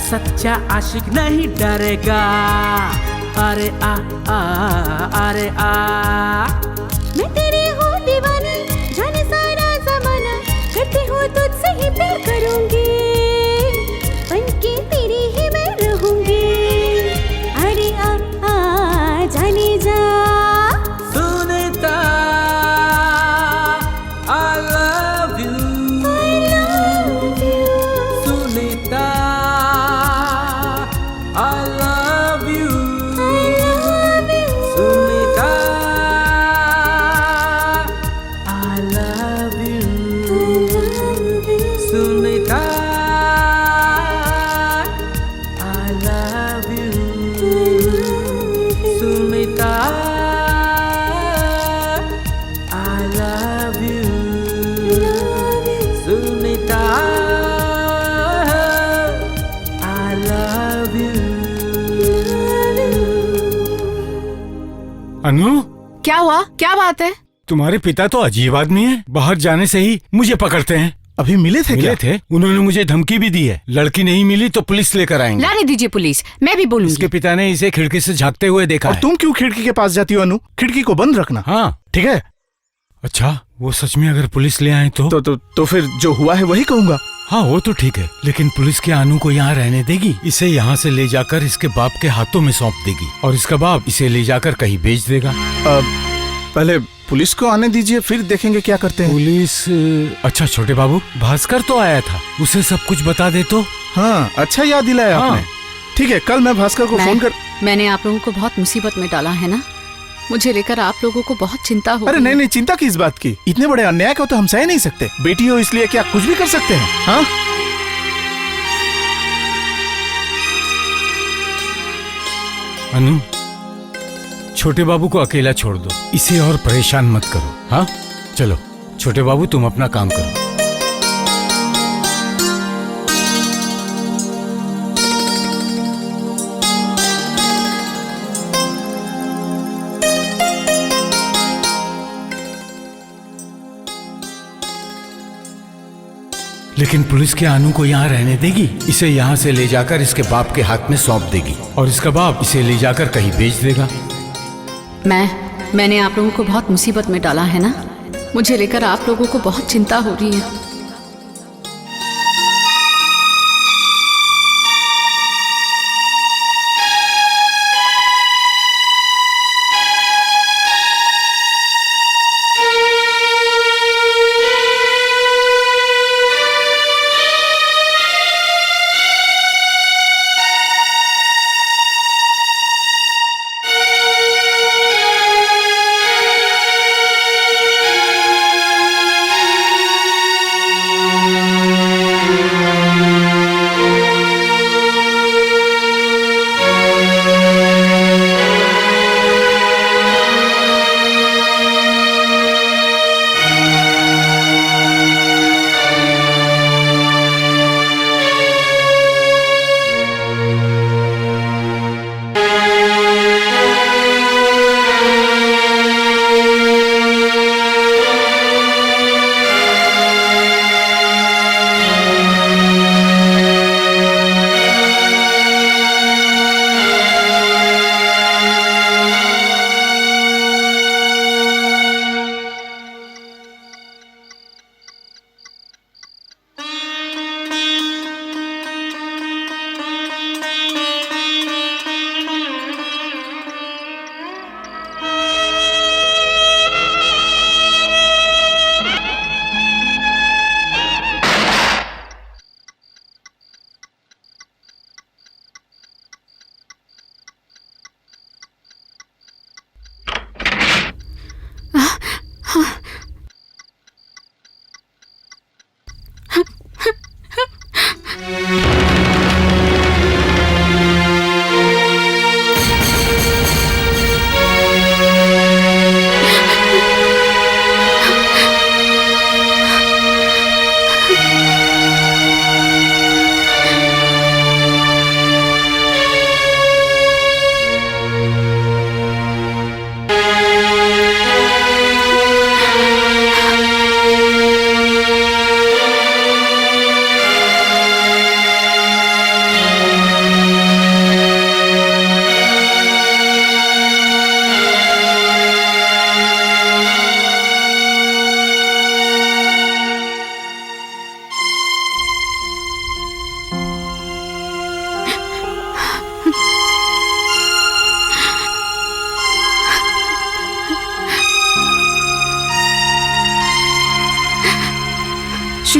सच्चा आशिक नहीं डरेगा, अरे आ अरे आ। मैं तेरी हूँ दीवानी, जाने सारा जमाना, करती हूँ तुझसे ही प्यार करूँगी, बनके तेरी ही मैं रहूँगी। अरे आ जाने जा। Sunita I love you, Sunita I love you, Sunita I love you, Sunita I love you, Sunita I love you, Sunita I love you। अनु, क्या हुआ? क्या बात है? तुम्हारे पिता तो अजीब आदमी है, बाहर जाने से ही मुझे पकड़ते हैं। अभी मिले थे मिले थे, उन्होंने मुझे धमकी भी दी है, लड़की नहीं मिली तो पुलिस लेकर आएंगे। लाने दीजिए पुलिस, मैं भी बोलूंगी। इसके पिता ने इसे खिड़की से झांकते हुए देखा और है। तुम क्यों खिड़की के पास जाती हो अनु? खिड़की को बंद रखना। हाँ ठीक है। अच्छा, वो सच में अगर पुलिस ले आए तो फिर जो हुआ है वही कहूंगा। हाँ वो तो ठीक है, लेकिन पुलिस क्या अनु को यहाँ रहने देगी? इसे यहाँ से ले जाकर इसके बाप के हाथों में सौंप देगी और इसका बाप इसे ले जाकर कहीं बेच देगा। पहले पुलिस को आने दीजिए, फिर देखेंगे क्या करते हैं। पुलिस? अच्छा छोटे बाबू, भास्कर तो आया था, उसे सब कुछ बता दे तो। हाँ अच्छा याद दिलाया हाँ। आपने। ठीक है, कल मैं भास्कर को फोन कर। मैंने आप लोगों को बहुत मुसीबत में डाला है ना, मुझे लेकर आप लोगों को बहुत चिंता हो। अरे नहीं नहीं, चिंता किस बात की? इतने बड़े अन्याय को तो हम सह नहीं सकते। बेटी हो इसलिए क्या कुछ भी कर सकते हैं? हाँ अनु, छोटे बाबू को अकेला छोड़ दो, इसे और परेशान मत करो। हाँ चलो छोटे बाबू, तुम अपना काम करो। लेकिन पुलिस क्या अनु को यहाँ रहने देगी? इसे यहाँ से ले जाकर इसके बाप के हाथ में सौंप देगी और इसका बाप इसे ले जाकर कहीं बेच देगा। मैंने आप लोगों को बहुत मुसीबत में डाला है ना, मुझे लेकर आप लोगों को बहुत चिंता हो रही है।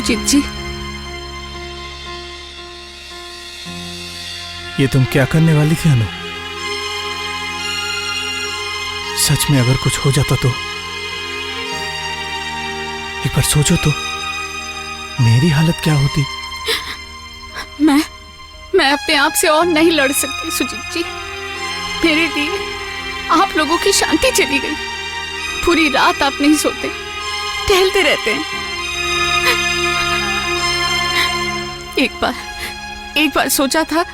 सुजीत जी, ये तुम क्या करने वाली थी अनु? सच में अगर कुछ हो जाता तो एक बार सोचो तो, मेरी हालत क्या होती? मैं अपने आप से और नहीं लड़ सकती सुजीत जी। मेरे लिए आप लोगों की शांति चली गई। पूरी रात आप नहीं सोते, टहलते रहते हैं। एक बार सोचा था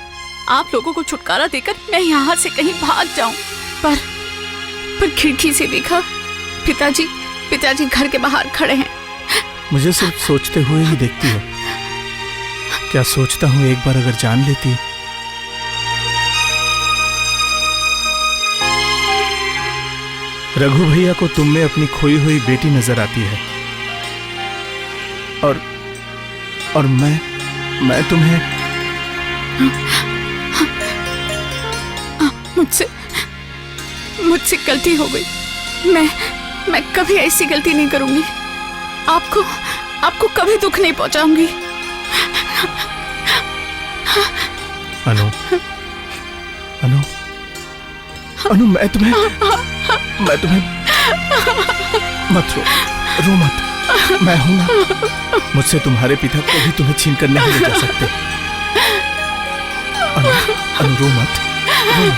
आप लोगों को छुटकारा देकर मैं यहाँ से कहीं भाग जाऊं, पर खिड़की से देखा पिताजी घर के बाहर खड़े हैं। मुझे सिर्फ सोचते हुए ही देखती हो। क्या सोचता हूं एक बार अगर जान लेती? रघु भैया को तुम में अपनी खोई हुई बेटी नजर आती है, और मैं तुम्हें मुझसे गलती हो गई। मैं कभी ऐसी गलती नहीं करूंगी। आपको कभी दुख नहीं पहुंचाऊंगी। अनु, मैं तुम्हें मत रो मत। मैं हूं ना, मुझसे तुम्हारे पिता को भी तुम्हें छीन कर नहीं ले जा सकते। अनु रो मत अनु।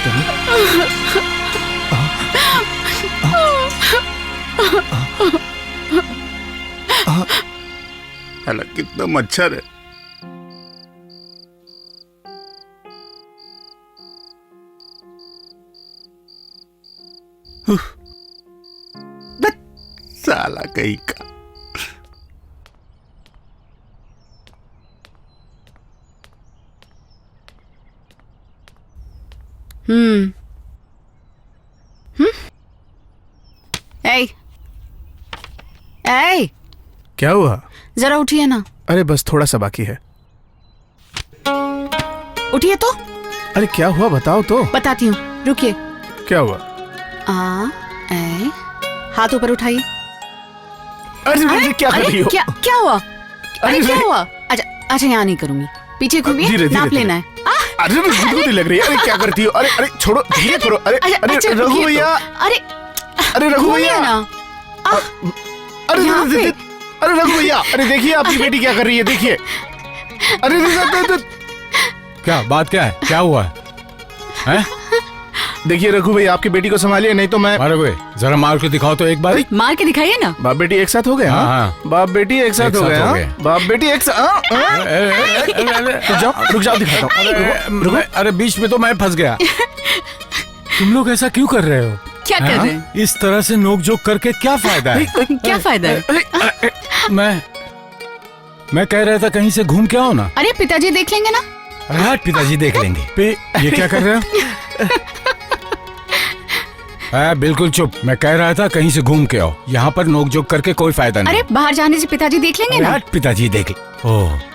कितना मच्छर है। साला कहीं का। ए, क्या हुआ? जरा उठिए ना। अरे बस थोड़ा सा बाकी है। उठिए तो। अरे क्या हुआ बताओ तो। बताती हूँ, रुकिए। क्या हुआ? हाथ ऊपर उठाइए। अरे क्या कर रही हो? क्या हुआ? अरे क्या हुआ? अच्छा यहाँ नहीं करूंगी, पीछे घूमिए, नाप लेना है। अरे मुझे लग रही है। अरे क्या करती हो? अरे छोड़ो, धीरे करो। अरे रघु भैया, अरे रघु भैया, अरे रघु भैया, अरे देखिए आपकी बेटी क्या कर रही है, देखिए। अरे क्या बात क्या है? क्या हुआ है? देखिए रघु भैया, आपकी बेटी को संभालिए, नहीं तो मैं। मारोगे? जरा मार के दिखाओ तो एक बार। मार के दिखाइए ना। बाप बेटी एक साथ हो गए। हाँ, बाप बेटी एक साथ हो गए। बाप बेटी एक साथ। रुक जाओ, दिखाता हूँ। अरे बीच में तो मैं फंस गया। तुम लोग ऐसा क्यों कर रहे हो? क्या कर रहे हैं? इस तरह से नोक-झोंक करके क्या फायदा है? क्या फायदा है? मैं कह रहा था कहीं से घूम के आओ ना। अरे पिताजी देख लेंगे ना। अरे पिताजी देख लेंगे। ये क्या कर रहे हो? बिल्कुल चुप। मैं कह रहा था कहीं से घूम के आओ। यहाँ पर नोक-झोंक करके कोई फायदा नहीं। अरे बाहर जाने से पिताजी देख लेंगे ना। पिताजी देख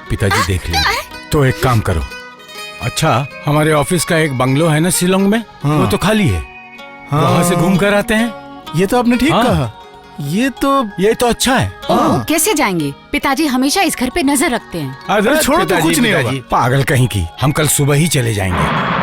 पिताजी देख लेंगे। तो एक काम करो। अच्छा, हमारे ऑफिस का एक बंगलो है ना शिलोंग में, वो तो खाली है। वहाँ से घूम कर आते हैं। ये तो आपने ठीक कहा। ये तो अच्छा है। कैसे जाएंगे? पिताजी हमेशा इस घर पे नजर रखते हैं। अरे छोड़ो तो कुछ नहीं होगा। पागल कहीं की। हम कल सुबह ही चले जाएंगे।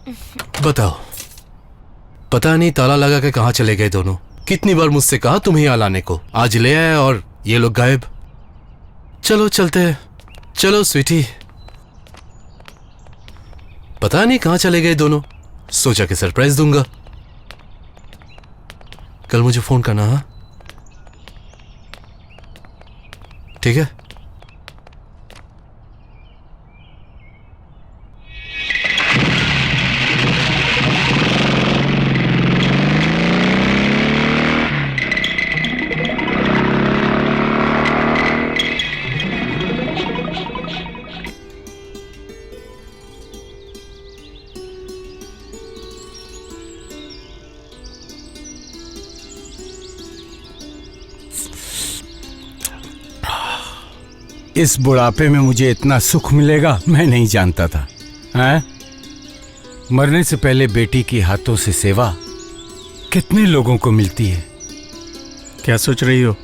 बताओ, पता नहीं ताला लगा के कहाँ चले गए दोनों। कितनी बार मुझसे कहा तुम्हें यहाँ लाने को, आज ले आए और ये लोग गायब। चलो चलते हैं, चलो स्वीटी। पता नहीं कहाँ चले गए दोनों, सोचा कि सरप्राइज दूंगा। कल मुझे फोन करना। हाँ ठीक है। इस बुढ़ापे में मुझे इतना सुख मिलेगा मैं नहीं जानता था। हैं? मरने से पहले बेटी की हाथों से सेवा कितने लोगों को मिलती है। क्या सोच रही हो?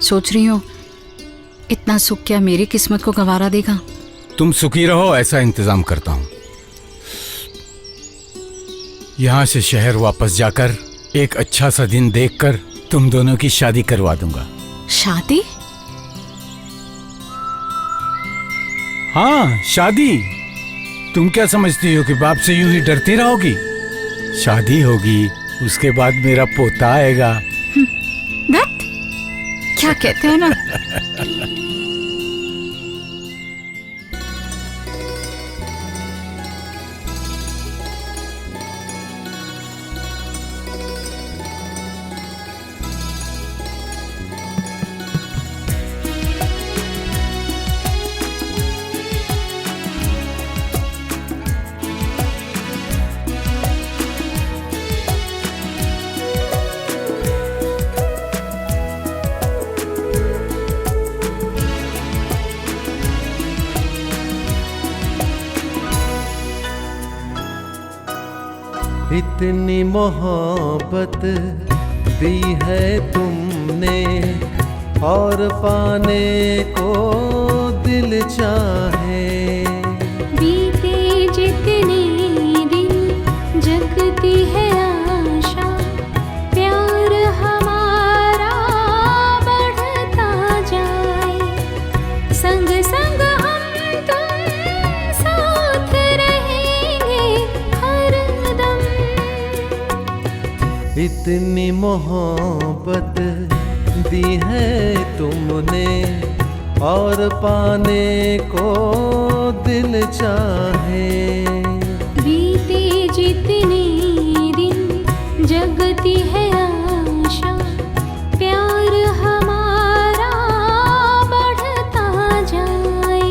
सोच रही हूँ इतना सुख क्या मेरी किस्मत को गंवारा देगा। तुम सुखी रहो ऐसा इंतजाम करता हूं। यहां से शहर वापस जाकर एक अच्छा सा दिन देखकर तुम दोनों की शादी करवा दूंगा। शादी? हाँ शादी। तुम क्या समझती हो कि बाप से यूं ही डरती रहोगी? शादी होगी, उसके बाद मेरा पोता आएगा। धत, क्या कहते हैं ना। इतनी मोहब्बत दी है तुमने और पाने को दिल चाहे। बीते जितने दिन जगती है आशा, प्यार हमारा बढ़ता जाए। संग संग हम तुम साथ रहेंगे हरदम। इतनी मोहब्बत दी है तुमने और पाने को दिल चाहे। बीते जितने दिन जगती है आशा, प्यार हमारा बढ़ता जाए।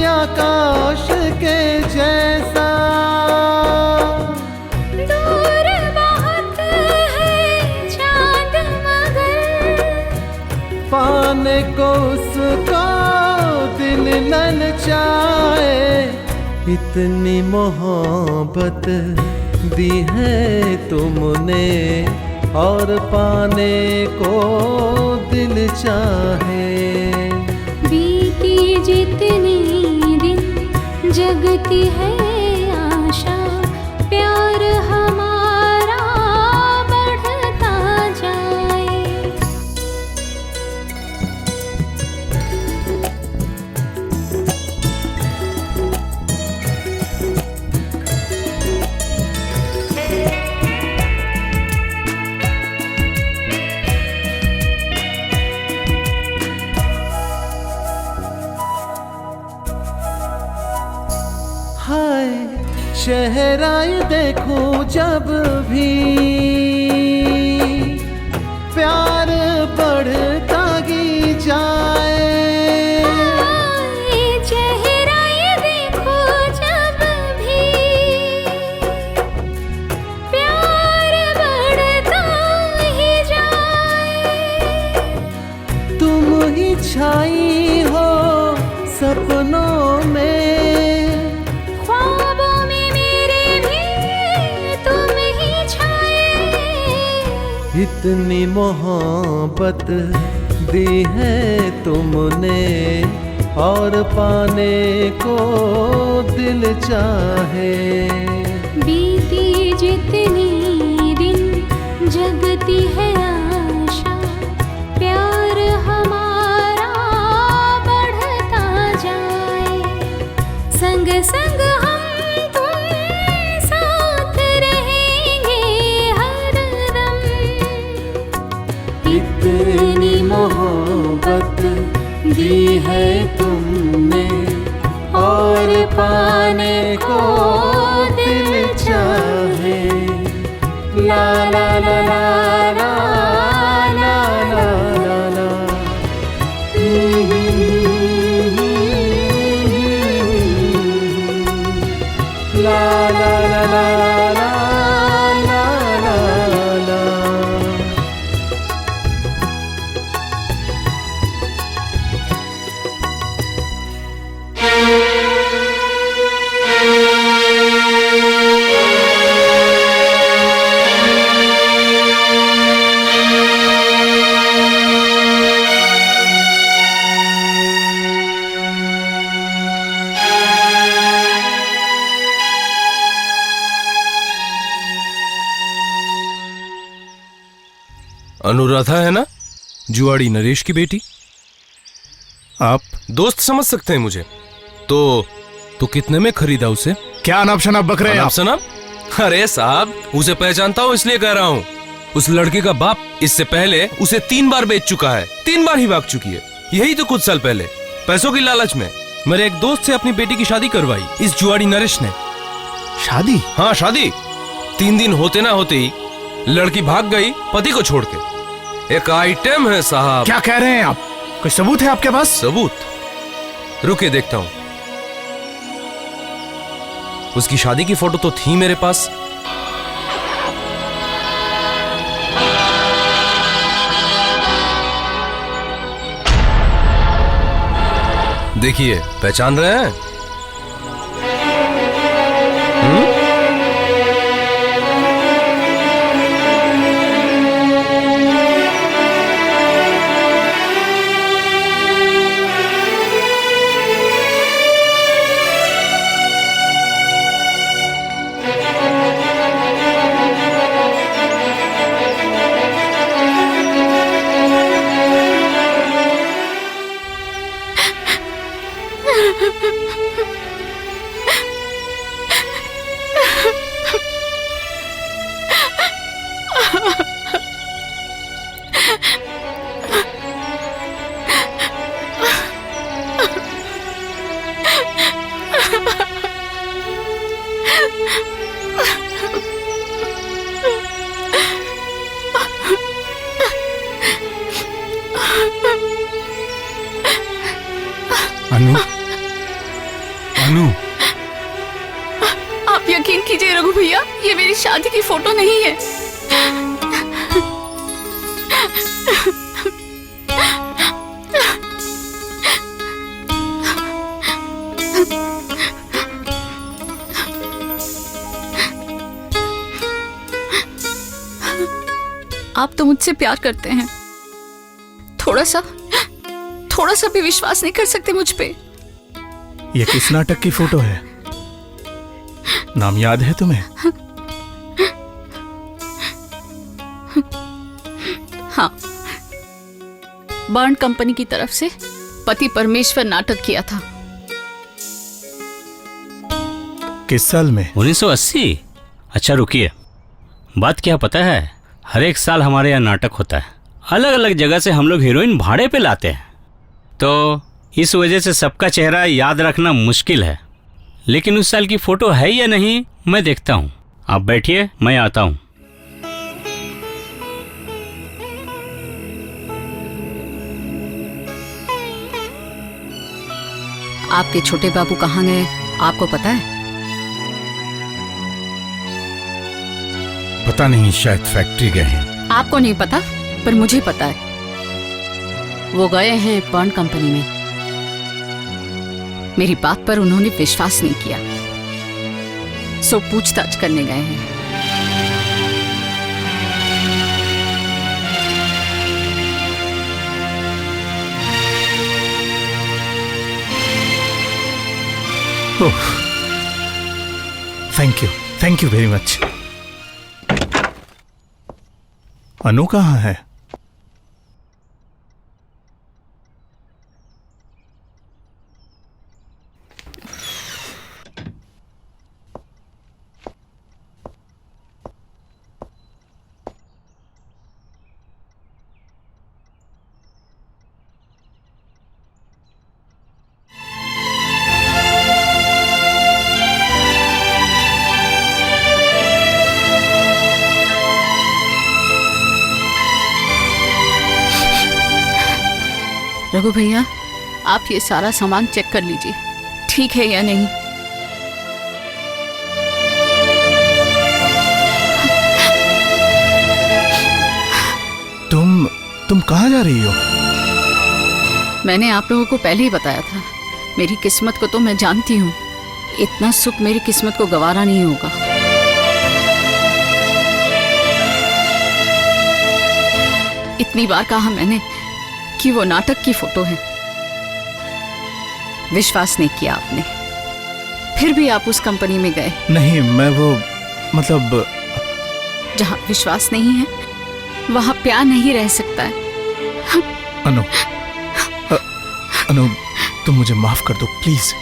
आकाश के जैसा दूर बहुत है चांद मगर पाने को उसको दिल ललचाए। इतनी मोहब्बत दी है तुमने और पाने को दिल चाहे। बीती जितनी दिन जगती है आशा, प्यार हमारा बढ़ता जाए। चेहराए देखूं जब भी प्यार बढ़ता ही जाए। चेहरा ये देखो जब भी प्यार बढ़ता ही जाए। तुम ही छाई हो सपनों में, ख्वाबों में मेरे भी तुम ही छाए। इतनी मोहब्बत दी है तुमने और पाने को दिल चाहे। बीती जितनी दिन जगती है आशा, प्यार हमारा बढ़ता जाए। संग संग हम तुम साथ रहेंगे हरदम। इतनी मोहब्बत दी है तुमने और पाने को दिल चाहे। ला ला ला ला ला ला ला ला ला। ला ला ला ला ला ला ला ला। अनुराधा है ना, जुआड़ी नरेश की बेटी? आप दोस्त समझ सकते हैं मुझे। तो कितने में खरीदा उसे? क्या अनाप शनाप बक रहे हैं अनाप आप? शनाप? अरे साहब, उसे पहचानता हूँ इसलिए कह रहा हूँ। उस लड़के का बाप इससे पहले उसे 3 बार बेच चुका है, 3 बार ही भाग चुकी है। यही तो कुछ साल पहले पैसों की लालच में मेरे एक दोस्त से अपनी बेटी की शादी करवाई इस जुआड़ी नरेश ने। शादी? हाँ शादी। 3 दिन होते ना होते ही लड़की भाग गई पति को छोड़ के। एक आइटम है साहब। क्या कह रहे हैं आप? कोई सबूत है आपके पास? सबूत? रुके देखता हूं। उसकी शादी की फोटो तो थी मेरे पास। देखिए, पहचान रहे हैं? अनु, अनु, आप यकीन कीजिए रघु भैया, ये मेरी शादी की फोटो नहीं है। आप तो मुझसे प्यार करते हैं, थोड़ा सा भी विश्वास नहीं कर सकते मुझ पे? ये किस नाटक की फोटो है? नाम याद है तुम्हें? हाँ, बर्न कंपनी की तरफ से पति परमेश्वर नाटक किया था। किस साल में? 1980। अच्छा रुकिए, बात क्या पता है, हर एक साल हमारे यहाँ नाटक होता है। अलग अलग जगह से हम लोग हीरोइन भाड़े पे लाते हैं, तो इस वजह से सबका चेहरा याद रखना मुश्किल है। लेकिन उस साल की फोटो है या नहीं मैं देखता हूँ। आप बैठिए, मैं आता हूँ। आपके छोटे बाबू कहाँ गए आपको पता है? पता नहीं, शायद फैक्ट्री गए हैं। आपको नहीं पता पर मुझे पता है। वो गए हैं पर्न कंपनी में। मेरी बात पर उन्होंने विश्वास नहीं किया, सो पूछताछ करने गए हैं। Thank you very much. Anu कहाँ है? रघु भैया, आप ये सारा सामान चेक कर लीजिए, ठीक है या नहीं। तुम कहाँ जा रही हो? मैंने आप लोगों को पहले ही बताया था, मेरी किस्मत को तो मैं जानती हूँ। इतना सुख मेरी किस्मत को गवारा नहीं होगा। इतनी बार कहा मैंने कि वो नाटक की फोटो है, विश्वास नहीं किया आपने। फिर भी आप उस कंपनी में गए। नहीं, मैं वो मतलब जहाँ विश्वास नहीं है वहाँ प्यार नहीं रह सकता है। अनु, तुम मुझे माफ कर दो प्लीज।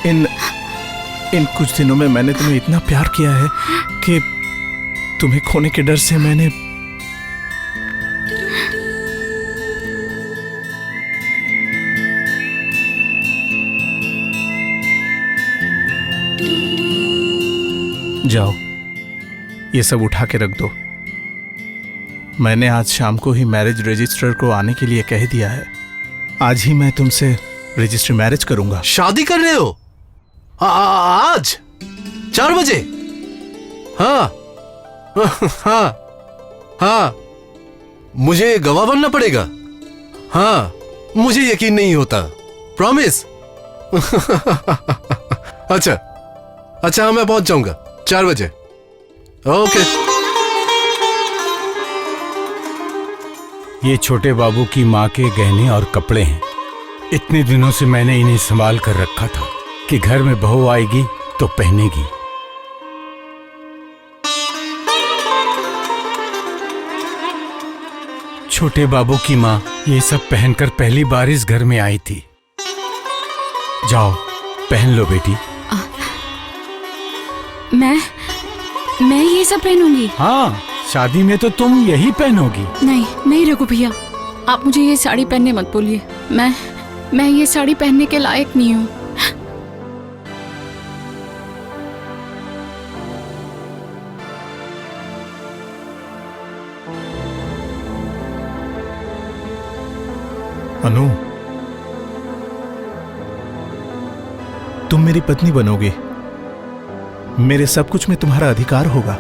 इन कुछ दिनों में मैंने तुम्हें इतना प्यार किया है कि तुम्हें खोने के डर से मैंने जाओ, ये सब उठा के रख दो। मैंने आज शाम को ही मैरिज रजिस्ट्रार को आने के लिए कह दिया है। आज ही मैं तुमसे रजिस्ट्री मैरिज करूंगा। शादी कर रहे हो? आज 4 बजे? हाँ हाँ हाँ, मुझे गवाह बनना पड़ेगा। हाँ, मुझे यकीन नहीं होता। प्रॉमिस? अच्छा हाँ, मैं पहुंच जाऊंगा 4 बजे। ओके। ये छोटे बाबू की माँ के गहने और कपड़े हैं। इतने दिनों से मैंने इन्हें संभाल कर रखा था कि घर में बहू आएगी तो पहनेगी। छोटे बाबू की माँ ये सब पहनकर पहली बार इस घर में आई थी। जाओ पहन लो बेटी। मैं ये सब पहनूंगी? हाँ, शादी में तो तुम यही पहनोगी। नहीं रघु भैया, आप मुझे ये साड़ी पहनने मत बोलिए। मैं ये साड़ी पहनने के लायक नहीं हूँ। अनु, तुम मेरी पत्नी बनोगी। मेरे सब कुछ में तुम्हारा अधिकार होगा।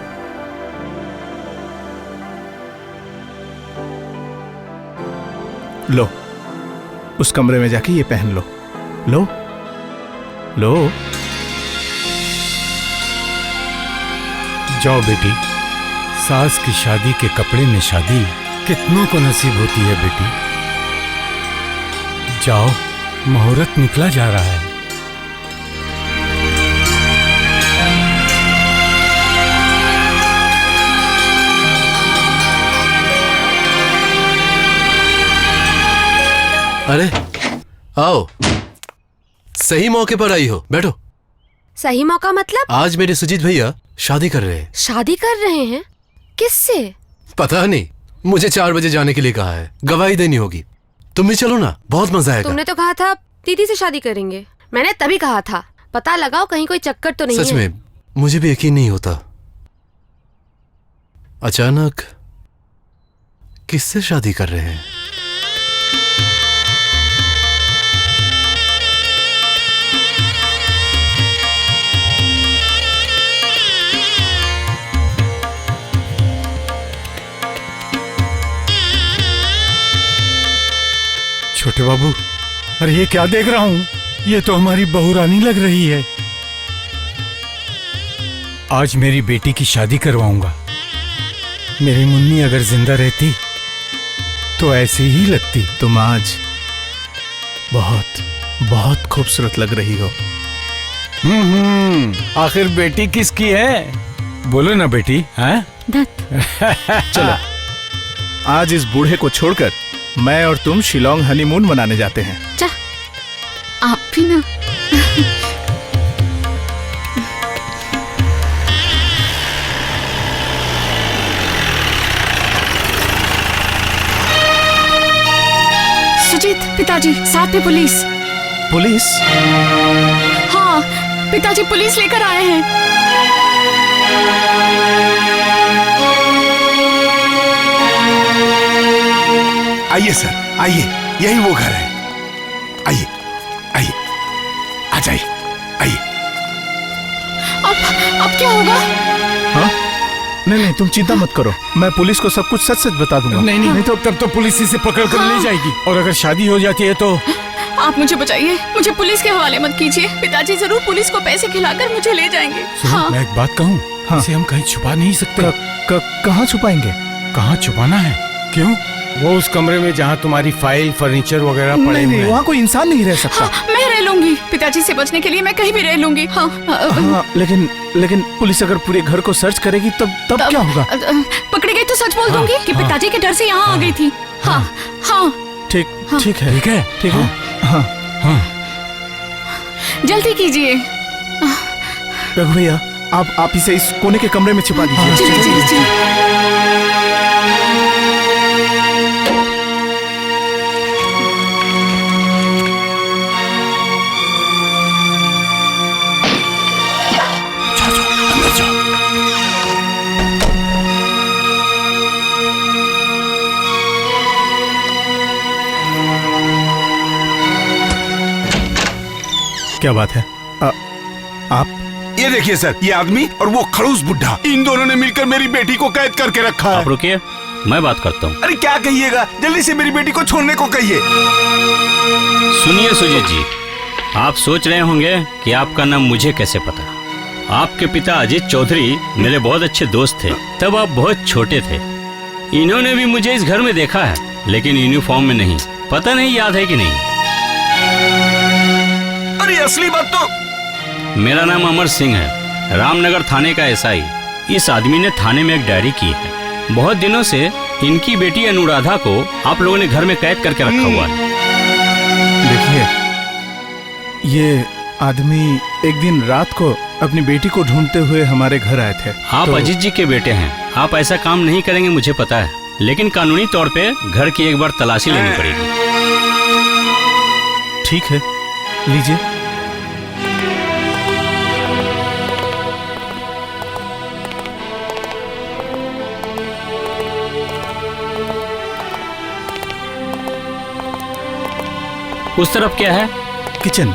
लो, उस कमरे में जाके ये पहन लो। लो। जाओ बेटी, सास की शादी के कपड़े में शादी कितनों को नसीब होती है बेटी। जाओ, मुहूर्त निकला जा रहा है। अरे आओ, सही मौके पर आई हो। बैठो। सही मौका मतलब? आज मेरे सुजीत भैया शादी कर रहे हैं। शादी कर रहे हैं? किससे? पता नहीं, मुझे 4 बजे जाने के लिए कहा है। गवाही देनी होगी। तुम भी चलो ना, बहुत मजा आएगा। तुमने तो कहा था दीदी से शादी करेंगे। मैंने तभी कहा था, पता लगाओ कहीं कोई चक्कर तो नहीं सच है। में मुझे भी यकीन नहीं होता, अचानक किससे शादी कर रहे हैं? छोटे बाबू, अरे ये क्या देख रहा हूं? ये तो हमारी बहू रानी लग रही है। आज मेरी बेटी की शादी करवाऊंगा। मेरी मुन्नी अगर जिंदा रहती तो ऐसी ही लगती। तुम आज बहुत बहुत खूबसूरत लग रही हो। आखिर बेटी किसकी है? बोलो ना बेटी। हैं? चलो, आज इस बूढ़े को छोड़कर मैं और तुम शिलोंग हनीमून मनाने जाते हैं। जा, आप भी ना। सुजीत, पिताजी, साथ में पुलिस। पुलिस? हाँ, पिताजी पुलिस लेकर आए हैं। आइए सर, आइए, यही वो घर है। आइए, आइए, आ जाइए, आइए। अब क्या होगा? हाँ? नहीं, तुम चिंता मत करो, मैं पुलिस को सब कुछ सच सच बता दूंगा। नहीं तो तब तो पुलिस इसे पकड़ कर ले जाएगी, और अगर शादी हो जाती है तो। आप मुझे बचाइए, मुझे पुलिस के हवाले मत कीजिए। पिताजी जरूर पुलिस को पैसे खिलाकर मुझे ले जाएंगे। हाँ। मैं एक बात कहूँ, हाँ। इसे हम कहीं छुपा नहीं सकते। कहाँ छुपाएंगे? कहाँ छुपाना है? क्यों? वो उस कमरे में जहाँ तुम्हारी फाइल फर्नीचर वगैरह पड़े हुए हैं। वहाँ कोई इंसान नहीं रह सकता। हाँ, मैं रह लूंगी। पिताजी से बचने के लिए मैं कहीं भी रह लूंगी। हाँ, हाँ, लेकिन पुलिस अगर पूरे घर को सर्च करेगी तब क्या होगा? पकड़ी गई तो सच बोल दूंगी कि पिताजी के डर से यहाँ आ गई थी। हाँ, हाँ, ठीक है, ठीक है। हाँ। जल्दी कीजिए। रघु भैया, आप इसे इस कोने के कमरे में छिपा दीजिए। चलिए। क्या बात है? आप? ये देखिए सर, ये आदमी और वो खड़ूस बुढ़ा, इन दोनों ने मिलकर मेरी बेटी को कैद करके रखा है। आप रुकिए, मैं बात करता हूँ। अरे क्या कहिएगा, जल्दी से मेरी बेटी को छोड़ने को कहिए। सुनिए सुजीत जी, आप सोच रहे होंगे कि आपका नाम मुझे कैसे पता। आपके पिता अजीत चौधरी मेरे बहुत अच्छे दोस्त थे, तब आप बहुत छोटे थे। इन्होंने भी मुझे इस घर में देखा है, लेकिन यूनिफॉर्म में नहीं। पता नहीं याद है कि नहीं। अरे असली बात तो। मेरा नाम अमर सिंह है, रामनगर थाने का एसआई। इस आदमी ने थाने में एक डायरी की है। बहुत दिनों से इनकी बेटी अनुराधा को आप लोगों ने घर में कैद करके रखा हुआ है। देखिए, ये आदमी एक दिन रात को अपनी बेटी को ढूंढते हुए हमारे घर आए थे। आप अजीत जी के बेटे हैं, आप ऐसा काम नहीं करेंगे मुझे पता है, लेकिन कानूनी तौर पे घर की एक बार तलाशी लेनी पड़ेगी। ठीक है, लीजिए। उस तरफ क्या है? किचन।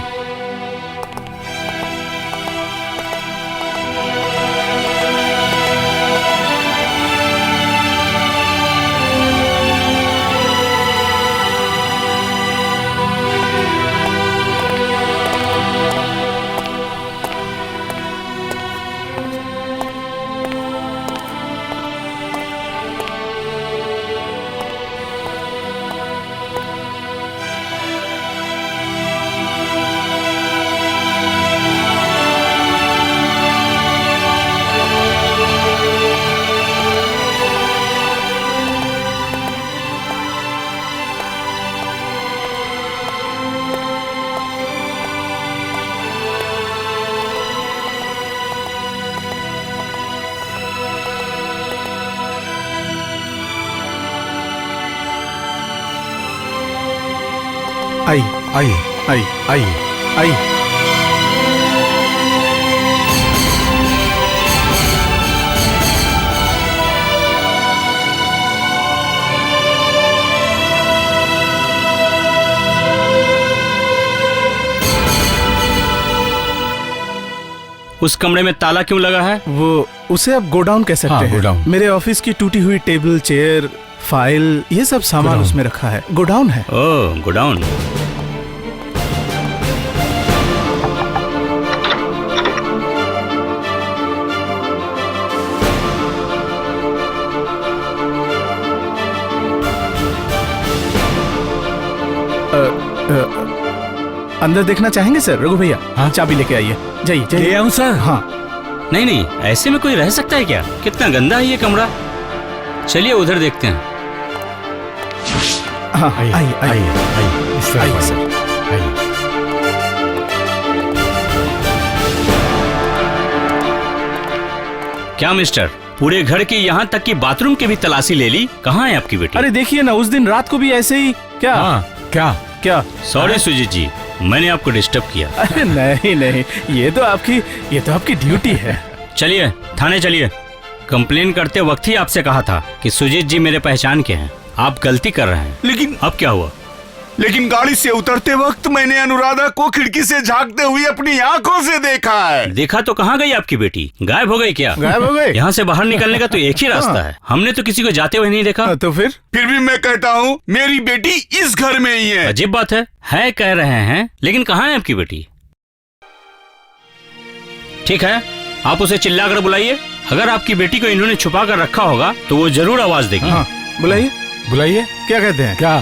आइए, आई। आइए। उस कमरे में ताला क्यों लगा है? वो उसे आप गोडाउन कह सकते हाँ, हैं। गोडाउन। मेरे ऑफिस की टूटी हुई टेबल, चेयर, फाइल, ये सब सामान गोडाउन। उसमें रखा है। गोडाउन है। ओह, गोडाउन। अंदर देखना चाहेंगे सर? रघु भैया, हाँ? चाबी लेके आइए। जाइए ले जाइए। आऊं सर? हाँ नहीं नहीं, ऐसे में कोई रह सकता है क्या? कितना गंदा है ये कमरा। चलिए उधर देखते हैं। हाँ, आइए आइए। आइए इस तरफ आइए, आइए। सर। आइए। क्या मिस्टर, पूरे घर की यहाँ तक कि बाथरूम की भी तलाशी ले ली? कहाँ है आपकी बेटी? अरे देखिए ना, उस दिन रात को भी ऐसे ही। क्या हाँ, क्या? क्या? सॉरी सुजीत जी, मैंने आपको डिस्टर्ब किया। अरे नहीं नहीं, ये तो आपकी ड्यूटी है। चलिए थाने चलिए। कंप्लेन करते वक्त ही आपसे कहा था कि सुजीत जी मेरे पहचान के हैं, आप गलती कर रहे हैं। लेकिन अब क्या हुआ? लेकिन गाड़ी से उतरते वक्त मैंने अनुराधा को खिड़की से झांकते हुए अपनी आंखों से देखा है। देखा तो कहाँ गई आपकी बेटी? गायब हो गई क्या? गायब हो गए? यहाँ से बाहर निकलने का तो एक ही रास्ता है। हमने तो किसी को जाते हुए नहीं देखा। तो फिर भी मैं कहता हूँ मेरी बेटी इस घर में ही है। अजीब बात है कह रहे हैं, लेकिन कहाँ है आपकी बेटी? ठीक है, आप उसे चिल्ला कर बुलाइए। अगर आपकी बेटी को इन्होंने छुपा कर रखा होगा तो वो जरूर आवाज देगी। हाँ, बुलाइए। बुलाइए। क्या कहते हैं? क्या?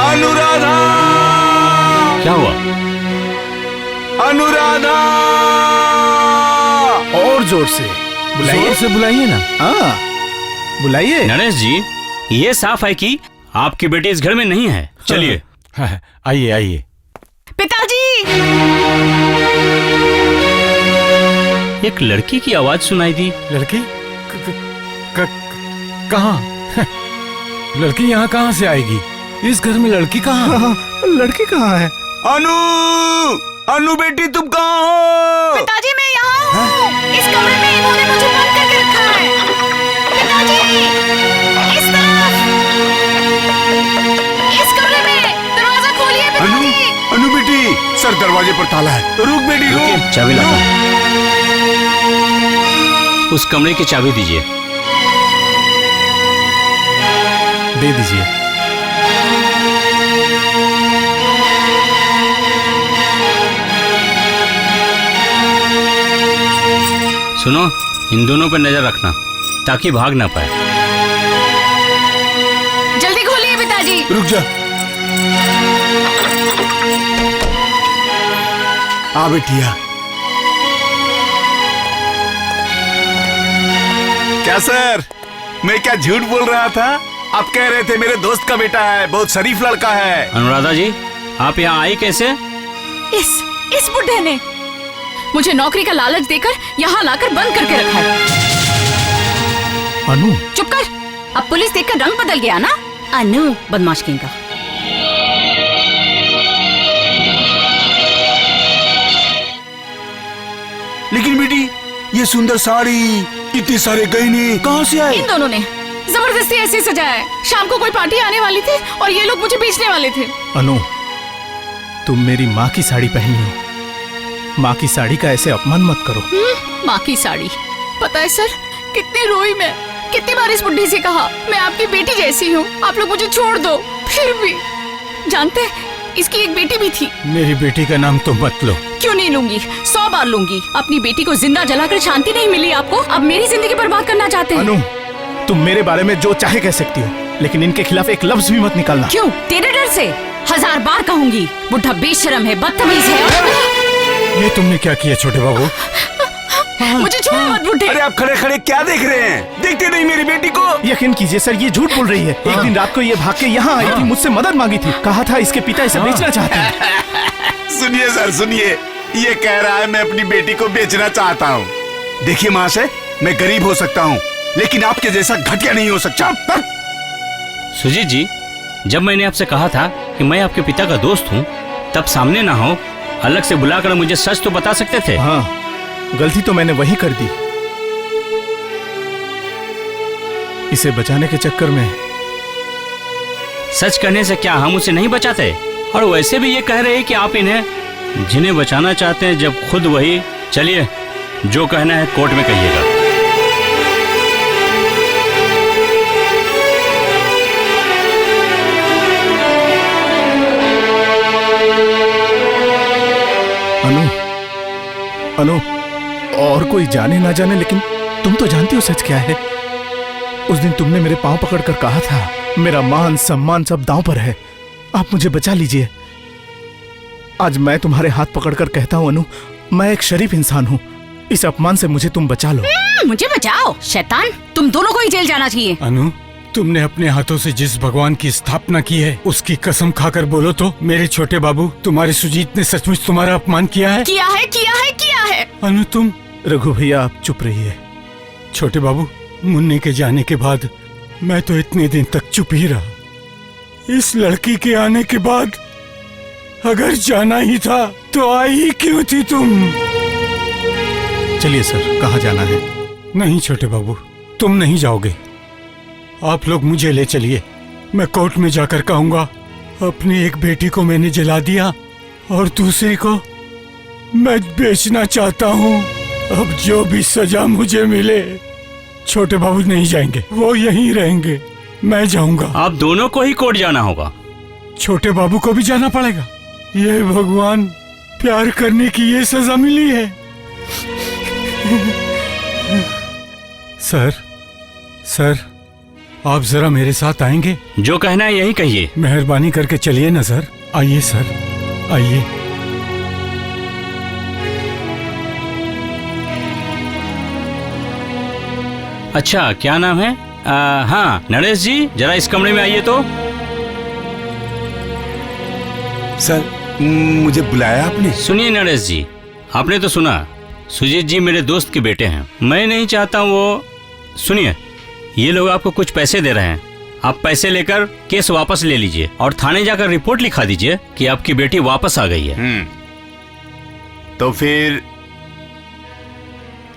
अनुराधा! क्या हुआ? अनुराधा! और जोर से बुलाइए। जोर से बुलाइए ना। हाँ, बुलाइए। नरेश जी, ये साफ है कि आपकी बेटी इस घर में नहीं है। चलिए। हाँ, आइए आइए। पिताजी! एक लड़की की आवाज सुनाई दी। लड़की? कहाँ? लड़की यहाँ कहाँ से आएगी? इस घर में लड़की कहाँ? हाँ, लड़की कहाँ है? अनु बेटी तुम कहाँ हो? पिताजी मैं यहाँ हूँ। इस कमरे में इन्होंने मुझे बंद करके रखा है। पिताजी! इस तरफ! इस कमरे में! दरवाजा खोलिए पिताजी! अनु बेटी, सर दरवाजे पर ताला है। रुक बेटी रुक। चाबी लाता हूं। उस कमरे की चाबी दीजिए। दे दीजिए। सुनो, इन दोनों पर नजर रखना ताकि भाग ना पाए। जल्दी खोलिए पिताजी! रुक जा। आ बेटिया। क्या सर, मैं क्या झूठ बोल रहा था? आप कह रहे थे मेरे दोस्त का बेटा है, बहुत शरीफ लड़का है। अनुराधा जी, आप यहाँ आई कैसे? इस बुढ़े ने मुझे नौकरी का लालच देकर यहाँ लाकर बंद करके रखा है। अनु, चुप कर! अब पुलिस देखकर रंग बदल गया ना? अनु बदमाश किंग का। लेकिन बेटी, ये सुंदर साड़ी, इतने सारे गहने कहाँ से आए? इन दोनों ने जबरदस्ती ऐसे सजाया है। शाम को कोई पार्टी आने वाली थी और ये लोग मुझे बेचने वाले थे। अनु, तुम मेरी माँ की साड़ी पहनी हो। माँ की साड़ी का ऐसे अपमान मत करो। माँ की साड़ी? पता है सर, कितनी रोई मैं, कितनी बार इस बुढ़ी से कहा मैं आपकी बेटी जैसी हूँ, आप लोग मुझे छोड़ दो। फिर भी जानते, इसकी एक बेटी भी थी। मेरी बेटी का नाम तो मत लो। क्यों नहीं लूंगी? 100 बार लूंगी। अपनी बेटी को जिंदा जलाकर शांति नहीं मिली आपको, अब मेरी जिंदगी बर्बाद करना चाहते हैं। अनु, तुम मेरे बारे में जो चाहे कह सकती हो, लेकिन इनके खिलाफ एक लफ्ज भी मत निकालना। क्यों? तेरे डर से? 1000 बार कहूंगी। बुढ़ा बेशरम है, बदतमीज है। ये तुमने क्या किया छोटे बाबू? मुझे छोड़ो मत बुढ़े। अरे आप खड़े खड़े क्या देख रहे हैं? देखते नहीं मेरी बेटी को? यकीन कीजिए सर, ये झूठ बोल रही है। एक दिन रात को ये भाग के यहाँ आई थी, मुझसे मदद मांगी थी, कहा था इसके पिता इसे बेचना चाहते हैं। सुनिए सर, सुनिए, ये कह रहा है मैं अपनी बेटी को बेचना चाहता हूँ। देखिए महाशय, मैं गरीब हो सकता हूँ, लेकिन आपके जैसा घटिया नहीं हो सकता। सुजीत जी, जब मैंने आपसे कहा था कि मैं आपके पिता का दोस्त हूँ, तब सामने ना हो, अलग से बुलाकर मुझे सच तो बता सकते थे। हाँ, गलती तो मैंने वही कर दी। इसे बचाने के चक्कर में। सच कहने से क्या हम उसे नहीं बचाते? और वैसे भी ये कह रहे हैं कि आप इन्हें जिन्हें बचाना चाहते हैं, जब खुद वही चलिए, जो कहना है कोर्ट में कहिएगा। अनु, अनु, और कोई जाने ना जाने, लेकिन तुम तो जानती हो सच क्या है। उस दिन तुमने मेरे पांव पकड़कर कहा था, मेरा मान सम्मान सब दांव पर है, आप मुझे बचा लीजिए। आज मैं तुम्हारे हाथ पकड़कर कहता हूं अनु, मैं एक शरीफ इंसान हूं, इस अपमान से मुझे तुम बचा लो। मुझे बचाओ शैतान, तुम दोनों को ही जेल जाना चाहिए। अनु, तुमने अपने हाथों से जिस भगवान की स्थापना की है उसकी कसम खाकर बोलो तो, मेरे छोटे बाबू, तुम्हारे सुजीत ने सचमुच तुम्हारा अपमान किया है? किया है, किया है, किया है। अनु तुम। रघु भैया आप चुप रहिए। छोटे बाबू, मुन्ने के जाने के बाद मैं तो इतने दिन तक चुप ही रहा। इस लड़की के आने के बाद अगर जाना ही था तो आई ही क्यों थी तुम? चलिए सर, कहाँ जाना है? नहीं छोटे बाबू, तुम नहीं जाओगे, आप लोग मुझे ले चलिए। मैं कोर्ट में जाकर कहूंगा अपनी एक बेटी को मैंने जला दिया और दूसरी को मैं बेचना चाहता हूँ। अब जो भी सजा मुझे मिले, छोटे बाबू नहीं जाएंगे, वो यहीं रहेंगे, मैं जाऊंगा। आप दोनों को ही कोर्ट जाना होगा। छोटे बाबू को भी जाना पड़ेगा? ये भगवान, प्यार करने की ये सजा मिली है। सर, सर, आप जरा मेरे साथ आएंगे? जो कहना है यही कहिए। मेहरबानी करके चलिए ना सर। आइए सर, आइए। अच्छा, क्या नाम है? हाँ नरेश जी, जरा इस कमरे में आइए तो। सर, मुझे बुलाया आपने? सुनिए नरेश जी, आपने तो सुना, सुजीत जी मेरे दोस्त के बेटे हैं। मैं नहीं चाहता वो, सुनिए, ये लोग आपको कुछ पैसे दे रहे हैं, आप पैसे लेकर केस वापस ले लीजिए और थाने जाकर रिपोर्ट लिखा दीजिए कि आपकी बेटी वापस आ गई है। तो फिर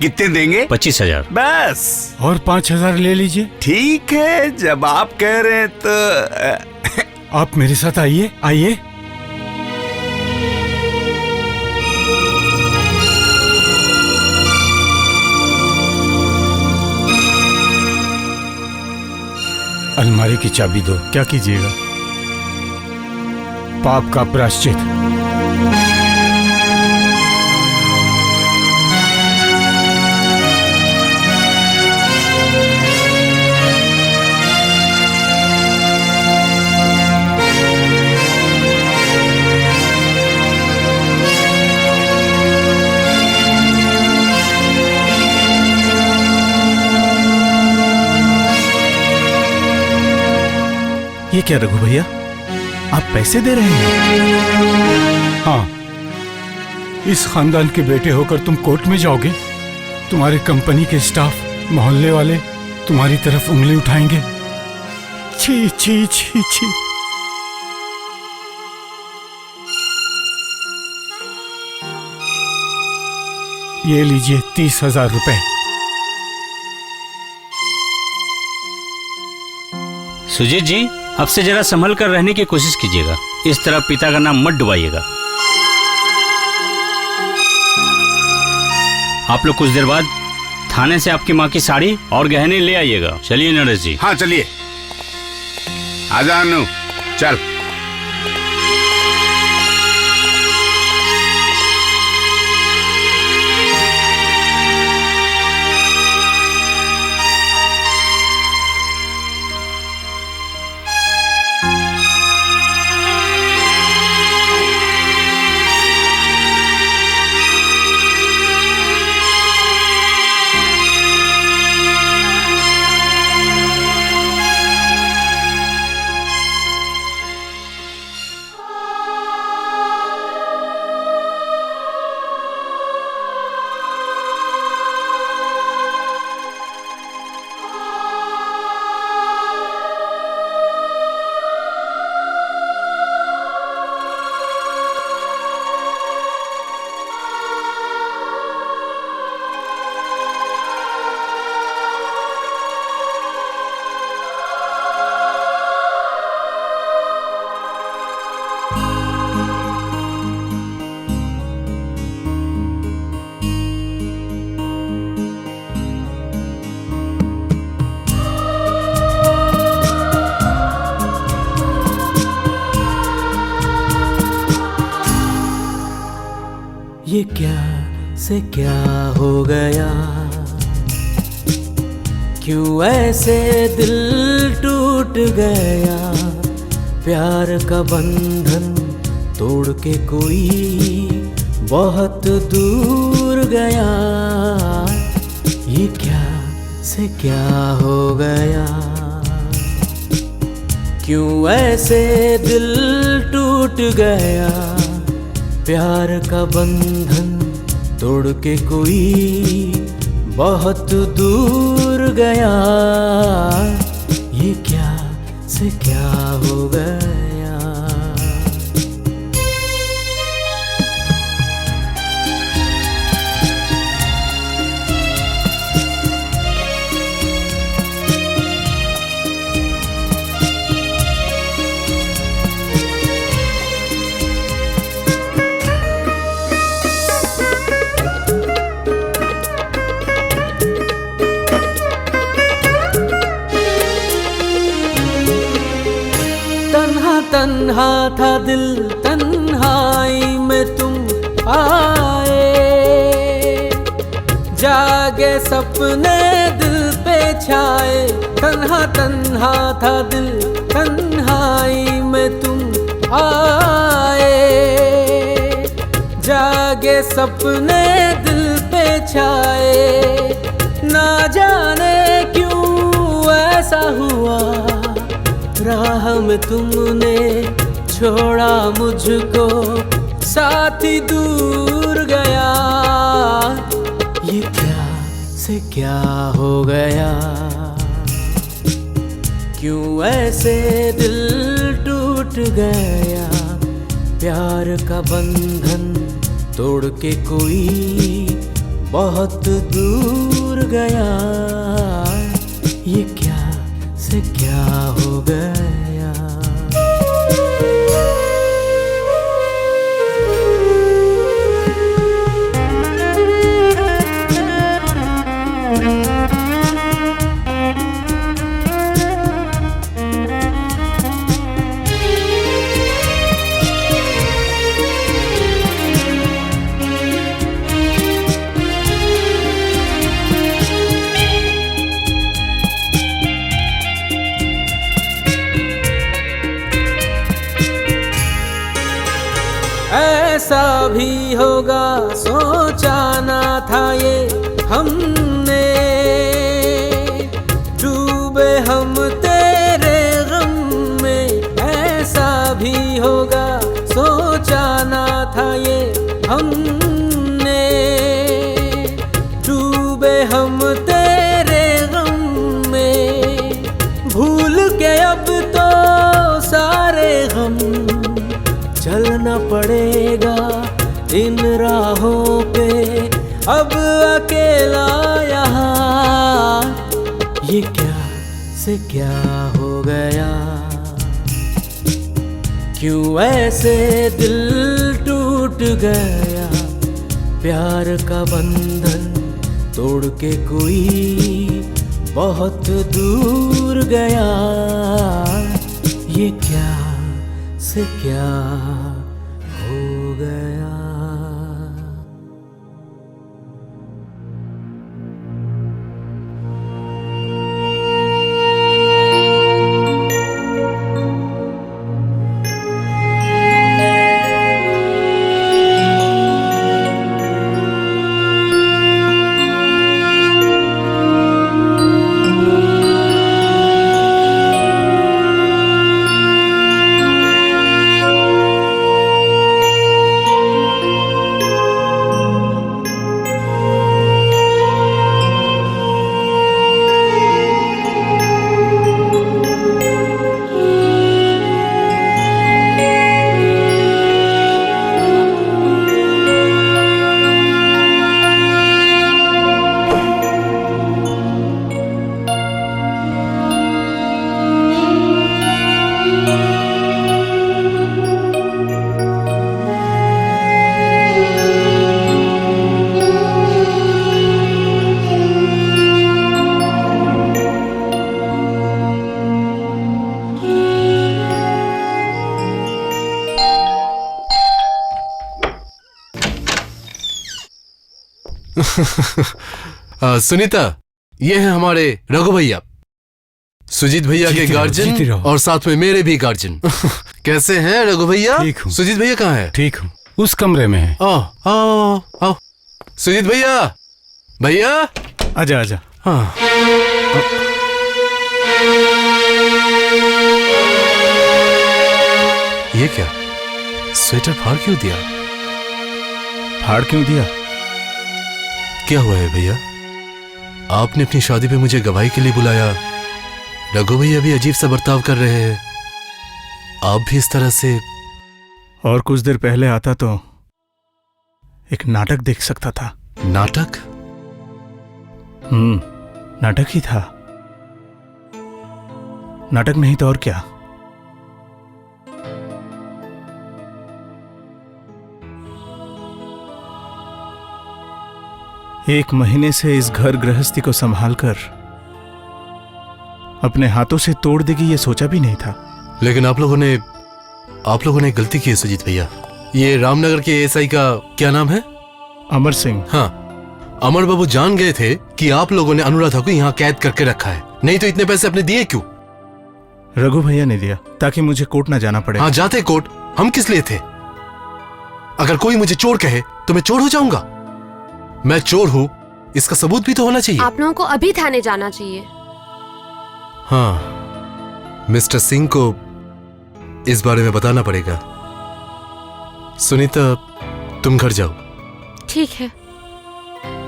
कितने देंगे? 25,000 बस। और 5,000 ले लीजिए। ठीक है, जब आप कह रहे हैं तो आप मेरे साथ आइए, आइए। अलमारी की चाबी दो। क्या कीजिएगा? पाप का प्रायश्चित। ये क्या रघु भैया, आप पैसे दे रहे हैं? हाँ, इस खानदान के बेटे होकर तुम कोर्ट में जाओगे? तुम्हारे कंपनी के स्टाफ, मोहल्ले वाले तुम्हारी तरफ उंगली उठाएंगे। छी छी छी छी। ये लीजिए 30,000 रुपए। सुजीत जी, अब से जरा संभल कर रहने की कोशिश कीजिएगा, इस तरह पिता का नाम मत डुबाइएगा। आप लोग कुछ देर बाद थाने से आपकी माँ की साड़ी और गहने ले आइएगा। चलिए नरेश जी। हाँ चलिए, आजा अनु, चल। ये क्या से क्या हो गया, क्यों ऐसे दिल टूट गया, प्यार का बंधन तोड़ के कोई बहुत दूर गया, ये क्या से क्या हो गया, क्यों ऐसे दिल टूट गया, प्यार का बंधन तोड़ के कोई बहुत दूर गया, ये क्या से क्या हो गया। तन्हा था दिल, तन्हाई में तुम आए, जागे सपने दिल पे छाए, तन्हा तन्हा था दिल, तन्हाई में तुम आए, जागे सपने दिल पे छाए, ना जाने क्यों ऐसा हुआ, राह में तुमने छोड़ा मुझको, साथी दूर गया, ये क्या से क्या हो गया, क्यों ऐसे दिल टूट गया, प्यार का बंधन तोड़ के कोई बहुत दूर गया, ये क्या से क्या हो गया। ऐसा भी होगा सोचा ना था ये हमने, डूबे हम तेरे गम में, ऐसा भी होगा सोचा ना था ये हमने, डूबे हम तेरे गम में, भूल के अब तो सारे गम, चलना पड़ेगा इन राहों पे अब अकेला यहाँ, ये क्या से क्या हो गया, क्यों ऐसे दिल टूट गया, प्यार का बंधन तोड़ के कोई बहुत दूर गया, ये क्या से क्या हो गया। सुनीता, ये है हमारे रघु भैया, सुजीत भैया के गार्जियन और साथ में मेरे भी गार्जियन। कैसे हैं रघु भैया? ठीक हूँ। सुजीत भैया कहाँ है? ठीक हूँ, उस कमरे में है। आओ आओ आओ। सुजीत भैया, भैया आजा आजा। हाँ। ये क्या, स्वेटर फाड़ क्यों दिया? फाड़ क्यों दिया? क्या हुआ है भैया? आपने अपनी शादी पे मुझे गवाही के लिए बुलाया, रघु भैया भी अजीब सा बर्ताव कर रहे हैं, आप भी इस तरह से। और कुछ देर पहले आता तो एक नाटक देख सकता था। नाटक? नाटक ही था। नाटक नहीं तो और क्या। एक महीने से इस घर गृहस्थी को संभालकर अपने हाथों से तोड़ देगी ये सोचा भी नहीं था। लेकिन आप लोगों ने गलती की है सुजीत भैया। ये रामनगर के एसआई का क्या नाम है? अमर सिंह। हाँ, अमर बाबू जान गए थे कि आप लोगों ने अनुराधा को यहाँ कैद करके रखा है, नहीं तो इतने पैसे अपने दिए क्यों? रघु भैया ने दिया ताकि मुझे कोर्ट ना जाना पड़े। हाँ, जाते कोर्ट, हम किस लिए थे? अगर कोई मुझे चोर कहे तो मैं चोर हो जाऊंगा? मैं चोर हूं, इसका सबूत भी तो होना चाहिए। आप लोगों को अभी थाने जाना चाहिए। हाँ, मिस्टर सिंह को इस बारे में बताना पड़ेगा। सुनीता, तुम घर जाओ। ठीक है।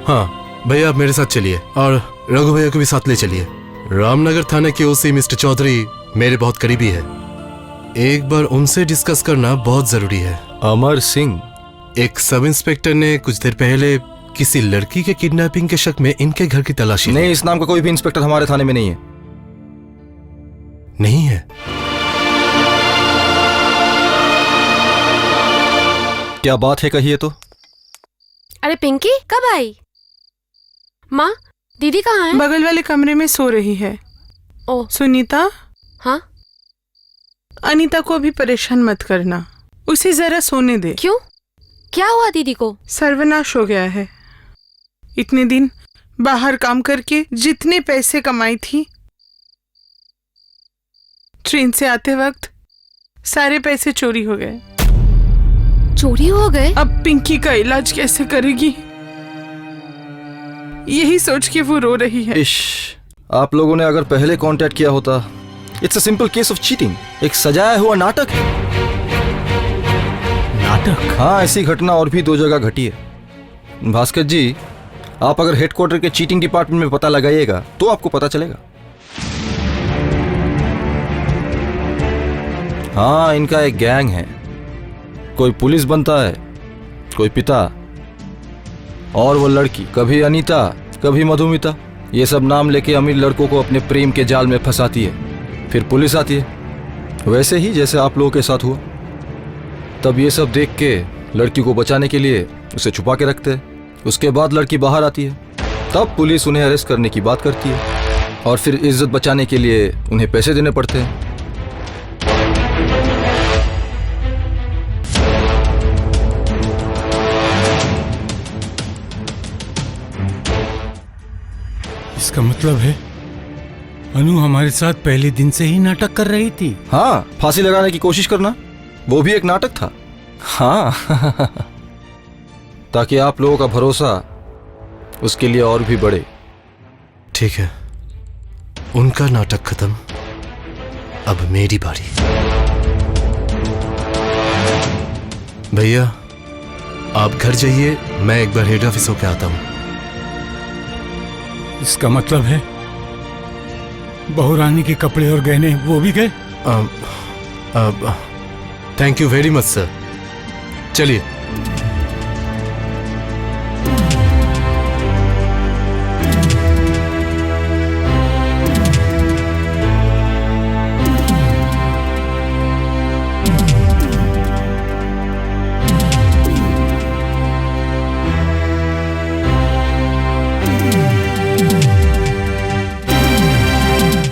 हाँ भैया, आप मेरे साथ चलिए और रघु भैया को भी साथ ले चलिए। रामनगर थाने के ओसी मिस्टर चौधरी मेरे बहुत करीबी है, एक बार उनसे डिस्कस करना बहुत जरूरी है। अमर सिंह? एक सब इंस्पेक्टर ने कुछ देर पहले किसी लड़की के किडनैपिंग के शक में इनके घर की तलाशी नहीं, इस नाम का कोई भी इंस्पेक्टर हमारे थाने में नहीं है। नहीं है? क्या बात है, कहिए तो। अरे पिंकी कब आई? माँ, दीदी कहाँ है? बगल वाले कमरे में सो रही है। ओ। सुनीता। हाँ? अनीता को भी परेशान मत करना, उसे जरा सोने दे। क्यों? क्या हुआ दीदी को? सर्वनाश हो गया है। इतने दिन बाहर काम करके जितने पैसे कमाई थी, ट्रेन से आते वक्त सारे पैसे चोरी हो गए। चोरी हो गए? अब पिंकी का इलाज कैसे करेगी, यही सोच के वो रो रही है। इश, आप लोगों ने अगर पहले कांटेक्ट किया होता। It's a simple case of cheating, एक सजाया हुआ नाटक है। नाटक? हाँ, ऐसी घटना और भी 2 जगह घटी है। भास्कर जी, आप अगर हेडक्वार्टर के चीटिंग डिपार्टमेंट में पता लगाइएगा तो आपको पता चलेगा। हाँ, इनका एक गैंग है, कोई पुलिस बनता है, कोई पिता, और वो लड़की कभी अनीता कभी मधुमिता, ये सब नाम लेके अमीर लड़कों को अपने प्रेम के जाल में फंसाती है। फिर पुलिस आती है, वैसे ही जैसे आप लोगों के साथ हुआ। तब ये सब देख के लड़की को बचाने के लिए उसे छुपा के रखते हैं। उसके बाद लड़की बाहर आती है, तब पुलिस उन्हें अरेस्ट करने की बात करती है और फिर इज्जत बचाने के लिए उन्हें पैसे देने पड़ते हैं। इसका मतलब है अनु हमारे साथ पहले दिन से ही नाटक कर रही थी। हाँ, फांसी लगाने की कोशिश करना वो भी एक नाटक था। हाँ ताकि आप लोगों का भरोसा उसके लिए और भी बढ़े। ठीक है, उनका नाटक खत्म, अब मेरी बारी। भैया, आप घर जाइए, मैं एक बार हेड ऑफिस होके आता हूं। इसका मतलब है बहू रानी के कपड़े और गहने वो भी गए? Thank you very much sir. चलिए।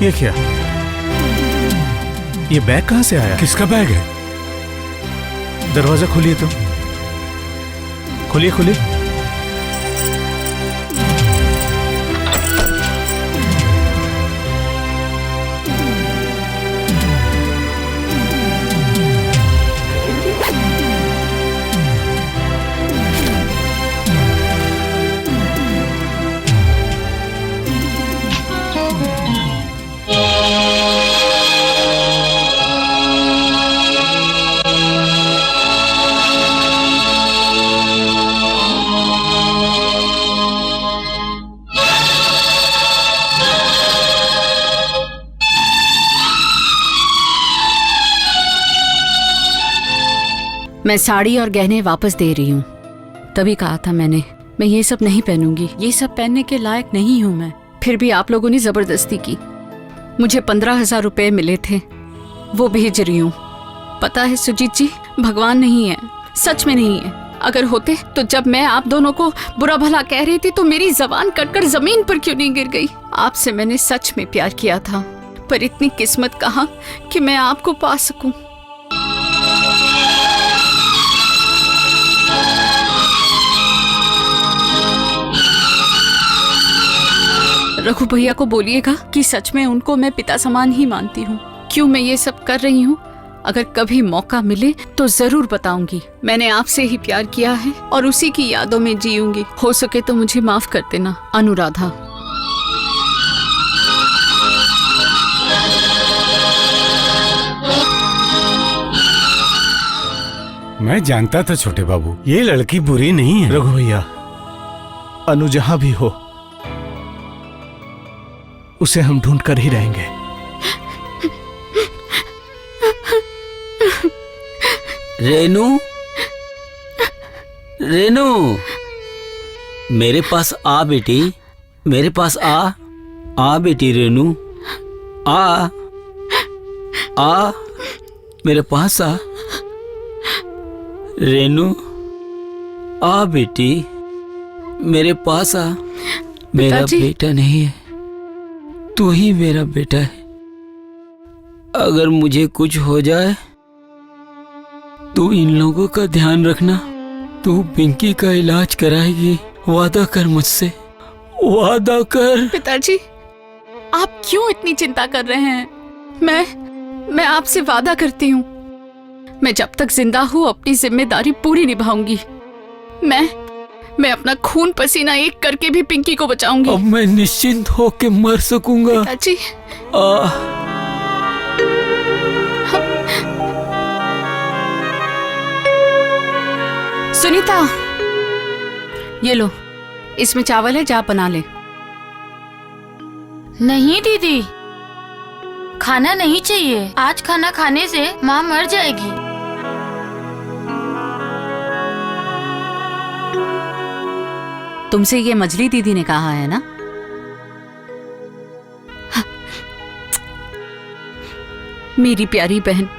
ये क्या? ये बैग कहां से आया? किसका बैग है? दरवाजा खोलिए तो। खोलिए खोलिए। मैं साड़ी और गहने वापस दे रही हूँ। तभी कहा था मैंने, मैं ये सब नहीं पहनूंगी, ये सब पहनने के लायक नहीं हूँ मैं। फिर भी आप लोगों ने जबरदस्ती की। मुझे 15,000 रुपए मिले थे, वो भेज रही हूँ। पता है सुजीत जी, भगवान नहीं है, सच में नहीं है। अगर होते तो जब मैं आप दोनों को बुरा भला कह रही थी तो मेरी जबान कटकर जमीन पर क्यों नहीं गिर गई। आपसे मैंने सच में प्यार किया था, पर इतनी किस्मत कहाँ कि मैं आपको पा सकूं। रघु भैया को बोलिएगा कि सच में उनको मैं पिता समान ही मानती हूँ। क्यों मैं ये सब कर रही हूँ, अगर कभी मौका मिले तो जरूर बताऊंगी। मैंने आपसे ही प्यार किया है और उसी की यादों में जीऊंगी। हो सके तो मुझे माफ कर देना, अनुराधा। मैं जानता था छोटे बाबू, ये लड़की बुरी नहीं है। रघु भैया, अनु जहां भी हो उसे हम ढूंढ कर ही रहेंगे। रेनू, रेनू, मेरे पास आ बेटी, मेरे पास आ बेटी रेनू, आ मेरे पास आ। रेनू, आ बेटी, मेरे पास आ। मेरा बेटा नहीं है, तू ही मेरा बेटा है। अगर मुझे कुछ हो जाए तू इन लोगों का ध्यान रखना। तू पिंकी का इलाज कराएगी, वादा कर मुझसे, वादा कर। पिताजी, आप क्यों इतनी चिंता कर रहे हैं? मैं आपसे वादा करती हूँ, मैं जब तक जिंदा हूँ अपनी जिम्मेदारी पूरी निभाऊंगी। मैं अपना खून पसीना एक करके भी पिंकी को बचाऊंगी। अब मैं निश्चिंत होके मर सकूंगा। पिताजी, सुनीता, ये लो, इसमें चावल है, जा बना ले। नहीं दीदी, खाना नहीं चाहिए। आज खाना खाने से माँ मर जाएगी। तुमसे ये मजली दीदी ने कहा है ना? मेरी प्यारी बहन।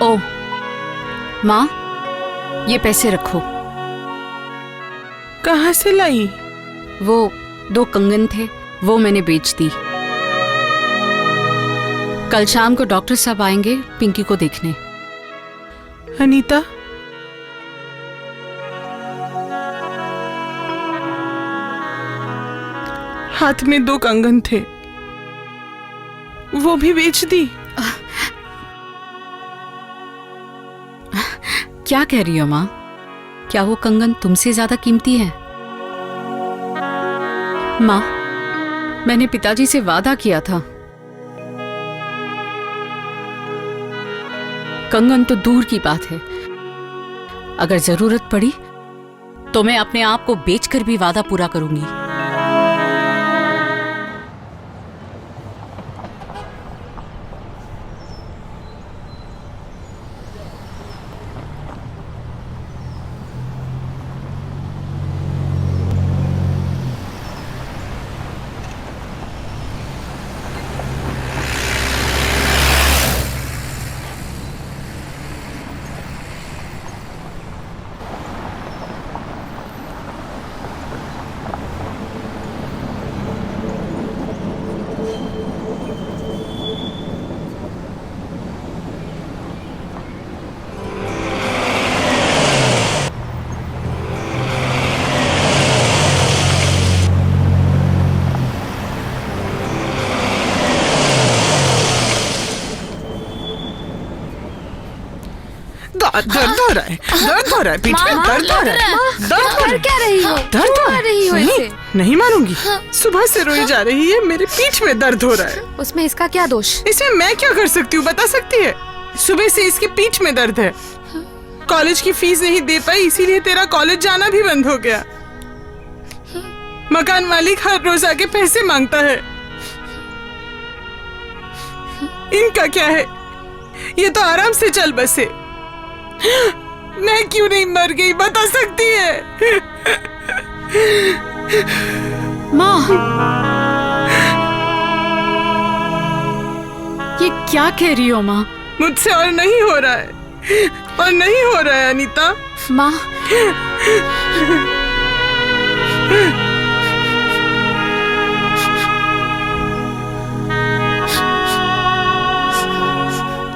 ओ माँ, ये पैसे रखो। कहाँ से लाई? वो 2 कंगन थे, वो मैंने बेच दी। कल शाम को डॉक्टर साहब आएंगे पिंकी को देखने। अनीता, हाथ में 2 कंगन थे, वो भी बेच दी। क्या कह रही हो माँ? क्या वो कंगन तुमसे ज्यादा कीमती है? माँ, मैंने पिताजी से वादा किया था। कंगन तो दूर की बात है, अगर जरूरत पड़ी तो मैं अपने आप को बेचकर भी वादा पूरा करूंगी। दर्द हो रहा है, दर्द हो रहा है, पीठ में दर्द हो रहा है। दर्द कर क्या रही हो? दर्द हो रही हो ऐसे? नहीं मारूंगी, सुबह से रोई जा रही है, मेरे पीठ में दर्द हो रहा है। उसमें इसका क्या दोष? इसमें मैं क्या कर सकती हूँ, बता सकती है? सुबह से इसके पीठ में दर्द है। कॉलेज की फीस नहीं दे पाई, इसीलिए तेरा कॉलेज जाना भी बंद हो गया। मकान मालिक हर रोज आके पैसे मांगता है। इनका क्या है, ये तो आराम से चल बसे। मैं क्यों नहीं मर गई, बता सकती है? माँ, ये क्या कह रही हो माँ? मुझसे और नहीं हो रहा है, और नहीं हो रहा है अनीता। माँ,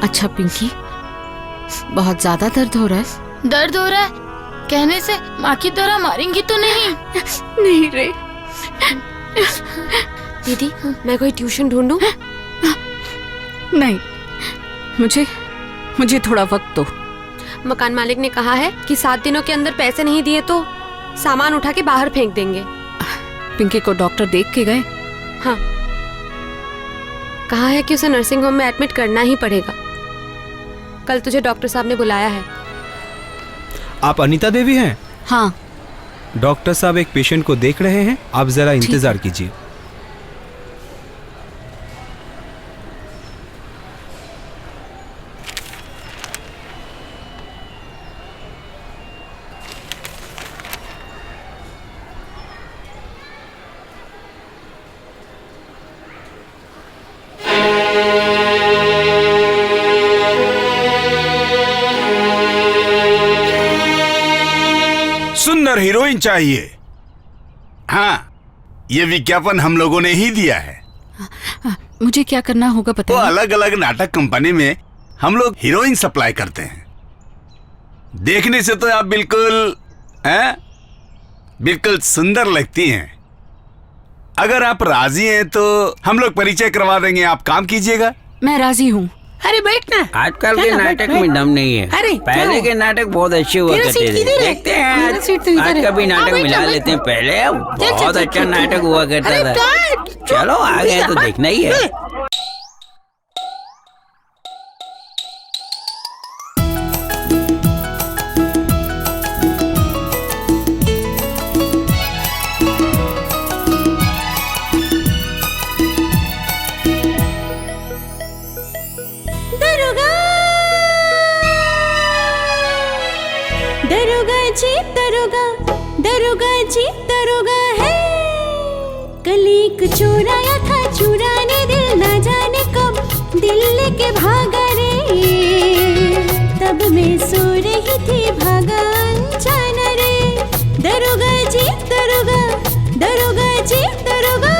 अच्छा पिंकी, बहुत ज्यादा दर्द हो रहा है? दर्द हो रहा है कहने से माँ की तरह मारेंगी तो नहीं? नहीं रे। दीदी, मैं कोई ट्यूशन ढूंढूं? नहीं, मुझे थोड़ा वक्त दो। मकान मालिक ने कहा है कि 7 दिनों के अंदर पैसे नहीं दिए तो सामान उठा के बाहर फेंक देंगे। पिंकी को डॉक्टर देख के गए? हाँ, कहा है कि उसे नर्सिंग होम में एडमिट करना ही पड़ेगा। कल तुझे डॉक्टर साहब ने बुलाया है। आप अनीता देवी हैं? हाँ। डॉक्टर साहब एक पेशेंट को देख रहे हैं, आप जरा इंतजार कीजिए। सुंदर हीरोइन चाहिए। हाँ, ये विज्ञापन हम लोगों ने ही दिया है। मुझे क्या करना होगा तो बताइए। अलग अलग नाटक कंपनी में हम लोग हीरोइन सप्लाई करते हैं। देखने से तो आप बिल्कुल सुंदर लगती हैं। अगर आप राजी हैं तो हम लोग परिचय करवा देंगे, आप काम कीजिएगा। मैं राजी हूँ। अरे बैठ ना। आजकल के नाटक में दम नहीं है। अरे, पहले के नाटक बहुत अच्छे हुआ करते थे। देखते हैं आज का भी नाटक मिला लेते हैं। पहले बहुत अच्छा नाटक हुआ करता था। चलो आगे तो देखना ही है। दरोगा है। कल एक चोर आया था चुराने दिल, ना जाने कब दिल लेके भागा रे। तब मैं सो रही थी, भागा अनजाना रे। दरोगा जी दरोगा, दरोगा जी दरोगा।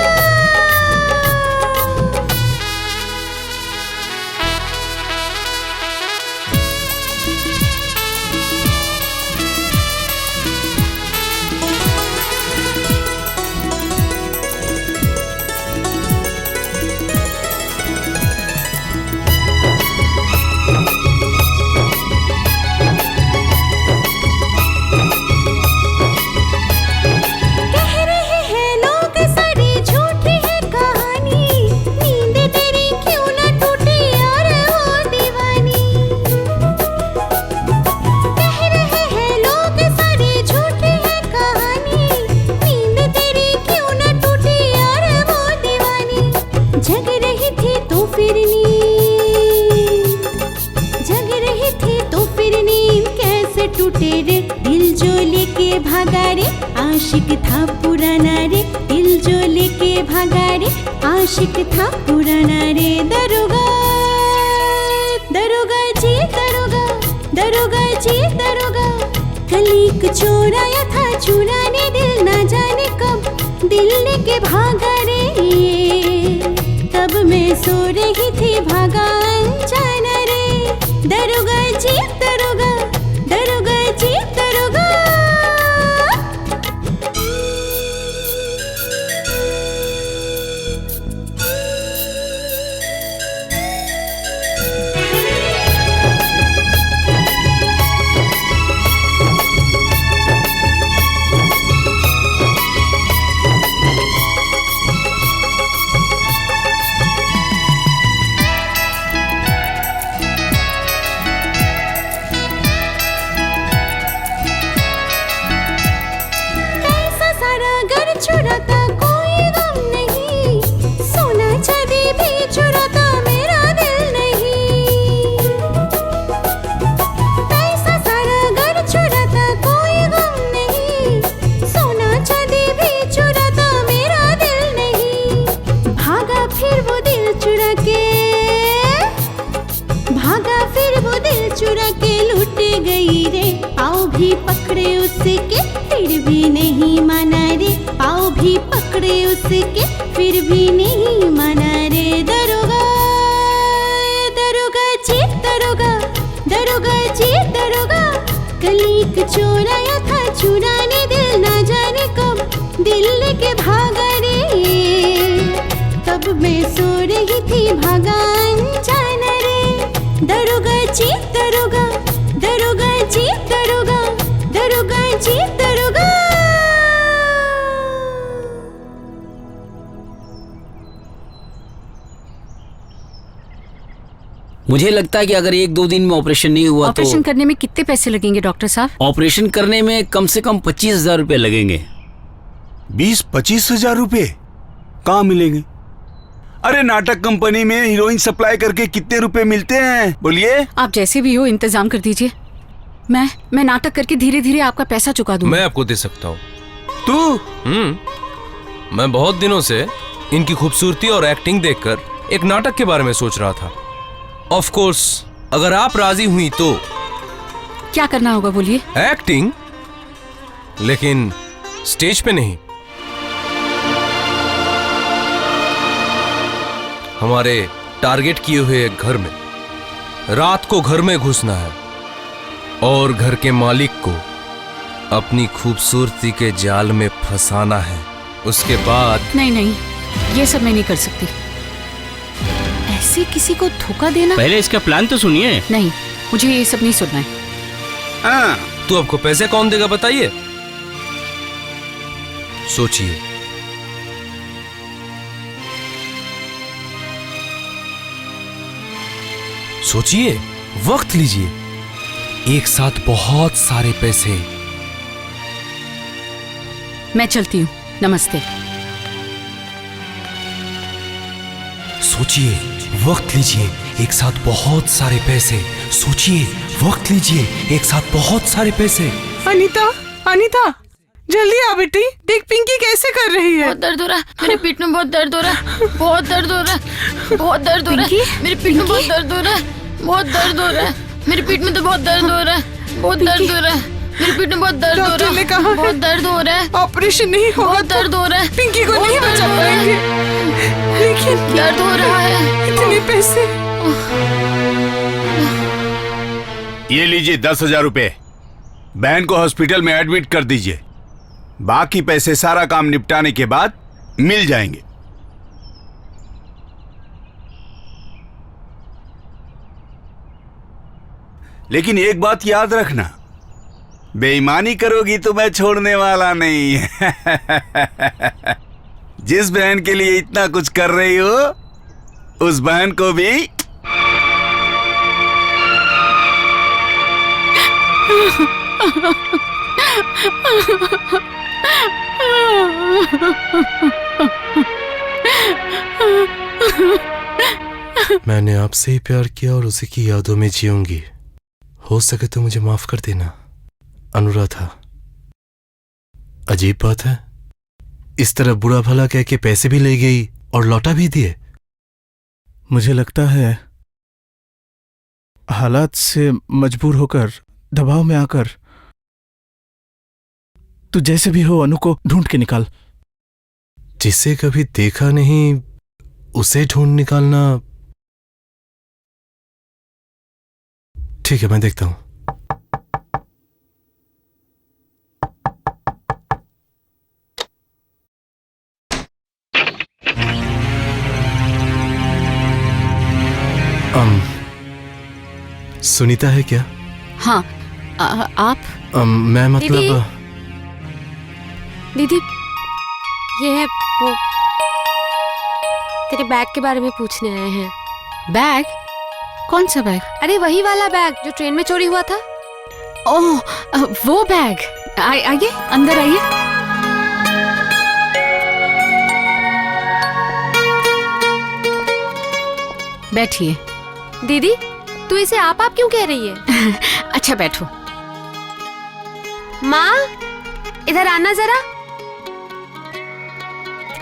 टूटे रे दिल जो लेके भागा रे। आशिक था पुराना रे, दिल जो लेके भागा रे। आशिक था पुराना रे। दरोगा दरोगा जी दरोगा, दरोगा जी दरोगा। कल एक चोर आया था चुराने दिल, ना जाने कब दिल लेके भागा रे। तब मैं सो रही थी, भागा अनजाना रे। दरोगा जी दरोगा, दरोगा जी दरोगा। भी पकड़े उसके फिर भी नहीं माना रे, पाँव भी पकड़े उसके फिर भी नहीं माना रे। दरोगा दरोगा जी दरोगा, दरोगा जी दरोगा, कल एक चोर आया था चुराने दिल, ना जाने कब दिल लेके भागा रे। तब मैं सो रही थी भागा अनजाना रे। दरोगा जी दरोगा, दरोगा जी दरोगा, दरोगा जी दरोगा। मुझे लगता है कि अगर 1-2 दिन में ऑपरेशन नहीं हुआ तो ऑपरेशन करने में कितने पैसे लगेंगे डॉक्टर साहब? ऑपरेशन करने में कम से कम 25,000 रुपए लगेंगे। 20-25 हजार रुपए कहाँ मिलेंगे? अरे नाटक कंपनी में हीरोइन सप्लाई करके कितने रुपए मिलते हैं बोलिए? आप जैसे भी हो इंतजाम कर दीजिए। मैं नाटक करके धीरे धीरे आपका पैसा चुका दूंगा। मैं आपको दे सकता हूँ। तू? मैं बहुत दिनों से इनकी खूबसूरती और एक्टिंग देखकर एक नाटक के बारे में सोच रहा था। ऑफ कोर्स अगर आप राजी हुई तो। क्या करना होगा बोलिए? एक्टिंग, लेकिन स्टेज पे नहीं। हमारे टारगेट किए हुए एक घर में रात को घर में घुसना है और घर के मालिक को अपनी खूबसूरती के जाल में फंसाना है। उसके बाद नहीं, ये सब मैं नहीं कर सकती। ऐसे किसी को धोखा देना। पहले इसका प्लान तो सुनिए। नहीं, मुझे ये सब नहीं सुनना है। तो आपको पैसे कौन देगा बताइए? सोचिए। सोचिए, वक्त लीजिए। एक साथ बहुत सारे पैसे। मैं चलती हूँ, नमस्ते। सोचिए, वक्त लीजिए। एक साथ बहुत सारे पैसे। सोचिए, वक्त लीजिए। एक साथ बहुत सारे पैसे। अनीता, अनीता, जल्दी आ बेटी। देख पिंकी कैसे कर रही है। बहुत दर्द हो रहा है, मेरे पीठ में बहुत दर्द हो रहा है, बहुत दर्द हो रहा है, बहुत दर्द हो रहा है, मेरे पीठ में बहुत दर्द हो रहा है, बहुत दर्द हो रहा है, मेरे पीठ में तो बहुत दर्द हो रहा है, बहुत दर्द हो रहा है, मेरे पीठ में बहुत दर्द हो रहा है। डॉक्टर ने कहा बहुत दर्द हो रहा है, ऑपरेशन नहीं होगा, बहुत दर्द हो रहा है, पिंकी को नहीं बचा पाएंगे। लेकिन दर्द हो रहा है। इतने पैसे। ये लीजिए 10,000 रुपए। बहन को हॉस्पिटल में एडमिट कर दीजिए। बाकी पैसे सारा काम निपटाने के बाद मिल जाएंगे। लेकिन एक बात याद रखना, बेईमानी करोगी तो मैं छोड़ने वाला नहीं। जिस बहन के लिए इतना कुछ कर रही हो उस बहन को भी मैंने आपसे ही प्यार किया और उसी की यादों में जीऊंगी। हो सके तो मुझे माफ कर देना अनुराधा। अजीब बात है, इस तरह बुरा भला कह के पैसे भी ले गई और लौटा भी दिए। मुझे लगता है हालात से मजबूर होकर, दबाव में आकर, तू जैसे भी हो अनु को ढूंढ के निकाल। जिसे कभी देखा नहीं उसे ढूंढ निकालना। ठीक है, मैं देखता हूं। सुनीता है क्या? हाँ, आप? मैं मतलब दीदी, ये है वो, तेरे बैग के बारे में पूछने आए हैं। बैग? कौन सा बैग? अरे वही वाला बैग जो ट्रेन में चोरी हुआ था। ओह, वो बैग। आइए, अंदर आइए। बैठिए। दीदी, तू इसे आप क्यों कह रही है? अच्छा बैठो। माँ, इधर आना जरा।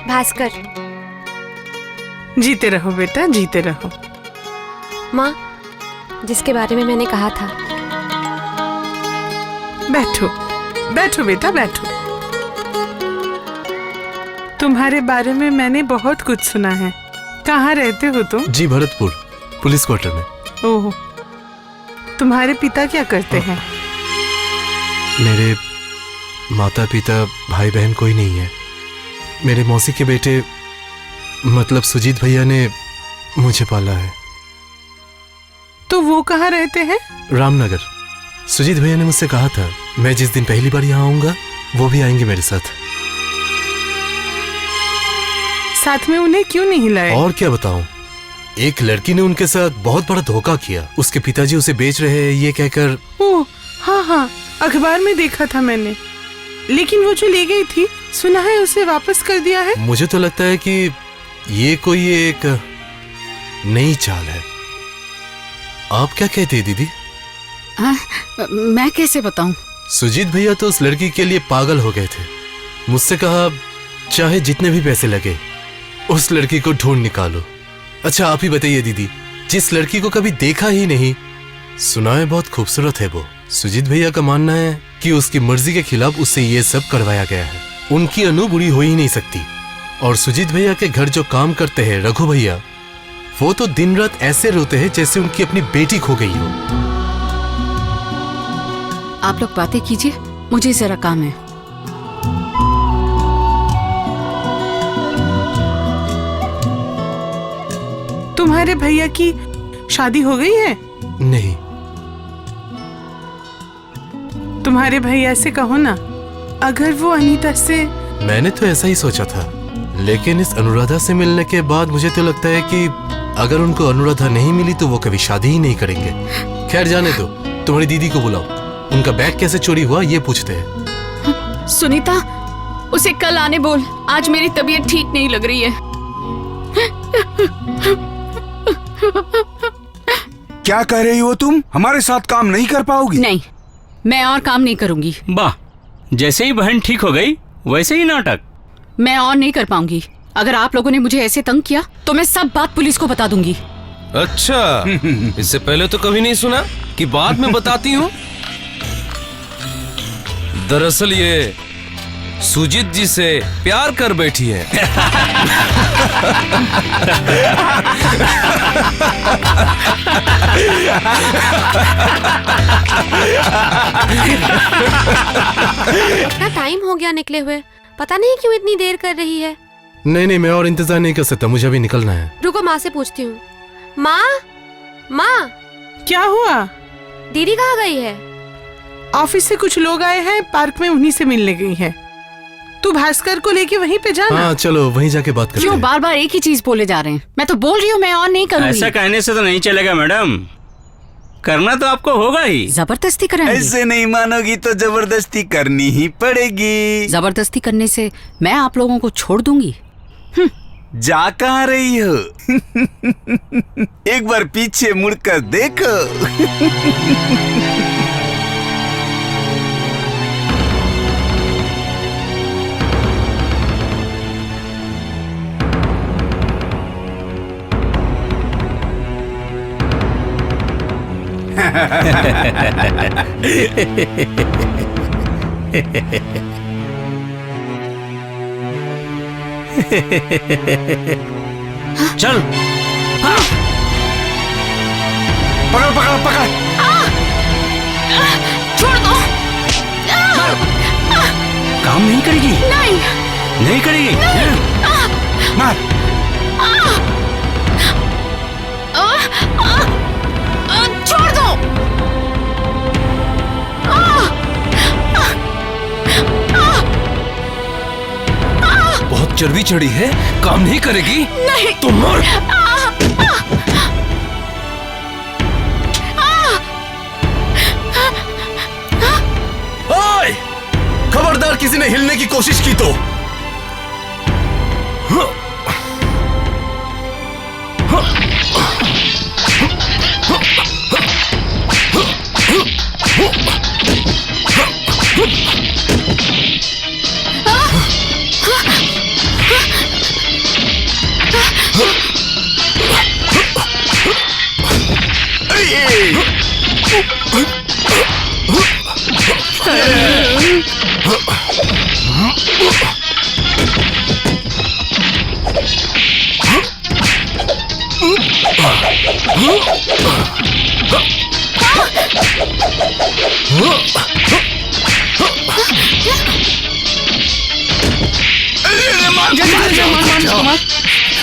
भास्कर। जीते रहो बेटा, जीते रहो। माँ, जिसके बारे में मैंने कहा था बैठो बैठो बेटा बैठो। तुम्हारे बारे में मैंने बहुत कुछ सुना है। कहाँ रहते हो तुम? जी भरतपुर, पुलिस क्वार्टर में। ओह, तुम्हारे पिता क्या करते हैं? मेरे माता पिता भाई बहन कोई नहीं है। मेरे मौसी के बेटे मतलब सुजीत भैया ने मुझे पाला है। तो वो कहाँ रहते हैं? रामनगर। सुजीत भैया ने मुझसे कहा था मैं जिस दिन पहली बार यहाँ आऊंगा वो भी आएंगे मेरे साथ। साथ में उन्हें क्यों नहीं लाए? और क्या बताऊं, एक लड़की ने उनके साथ बहुत बड़ा धोखा किया। उसके पिताजी उसे बेच रहे हैं ये कहकर। ओह हाँ हाँ, अखबार में देखा था मैंने। लेकिन वो जो ले गई थी, सुना है उसे वापस कर दिया है। मुझे तो लगता है कि ये कोई एक नई चाल है। आप क्या कहती है दीदी? मैं कैसे बताऊं? सुजीत भैया तो उस लड़की के लिए पागल हो गए थे। मुझसे कहा चाहे जितने भी पैसे लगे उस लड़की को ढूंढ निकालो। अच्छा आप ही बताइए दीदी, जिस लड़की को कभी देखा ही नहीं, सुना है बहुत खूबसूरत है वो। सुजीत भैया का मानना है कि उसकी मर्जी के खिलाफ उससे ये सब करवाया गया है। उनकी अनु बुरी हो ही नहीं सकती। और सुजीत भैया के घर जो काम करते हैं रघु भैया, वो तो दिन रात ऐसे रोते हैं जैसे उनकी अपनी बेटी खो गई हो। आप लोग बातें कीजिए, मुझे जरा काम है। तुम्हारे भैया की शादी हो गई है? नहीं। तुम्हारे भैया से कहो ना, अगर वो अनीता से। मैंने तो ऐसा ही सोचा था, लेकिन इस अनुराधा से मिलने के बाद मुझे तो लगता है कि अगर उनको अनुराधा नहीं मिली तो वो कभी शादी ही नहीं करेंगे। खैर जाने दो, तुम्हारी दीदी को बुलाओ। उनका बैग कैसे चोरी हुआ ये पूछते हैं। सुनीता, उसे कल आने बोल। आज मेरी तबीयत ठीक नहीं लग रही है। क्या कह रही हो तुम? हमारे साथ काम नहीं कर पाओगी? नहीं, मैं और काम नहीं करूंगी। वाह, जैसे ही बहन ठीक हो गई वैसे ही नाटक। मैं और नहीं कर पाऊंगी। अगर आप लोगों ने मुझे ऐसे तंग किया तो मैं सब बात पुलिस को बता दूंगी। अच्छा, इससे पहले तो कभी नहीं सुना कि बाद में बताती हूँ। दरअसल ये सुजीत जी से प्यार कर बैठी है। इतना टाइम हो गया निकले हुए, पता नहीं क्यों इतनी देर कर रही है। नहीं मैं और इंतजार नहीं कर सकता, मुझे अभी निकलना है। रुको माँ से पूछती हूँ। माँ, माँ क्या हुआ? दीदी कहाँ गई है? ऑफिस से कुछ लोग आए हैं, पार्क में उन्हीं से मिलने गई है। तू भास्कर को लेके वहीं पे जाना। हाँ चलो वहीं जाके बात करते हैं। क्यों बार बार एक ही चीज बोले जा रहे हैं? मैं तो बोल रही हूँ मैं और नहीं करूँगी। ऐसा कहने से तो नहीं चलेगा मैडम, करना तो आपको होगा ही। जबरदस्ती कराएंगे? ऐसे नहीं मानोगी तो जबरदस्ती करनी ही पड़ेगी। जबरदस्ती करने से मैं आप लोगों को छोड़ दूंगी। जा कहाँ रही हो? एक बार पीछे मुड़कर देखो। चल पकड़ पकड़ पकड़। छोड़ दो। काम नहीं करेगी? नहीं, नहीं करेगी। मार। छोड़ दो। बहुत चर्बी चढ़ी है, काम नहीं करेगी। नहीं तो मर। ओए! खबरदार किसी ने हिलने की कोशिश की तो।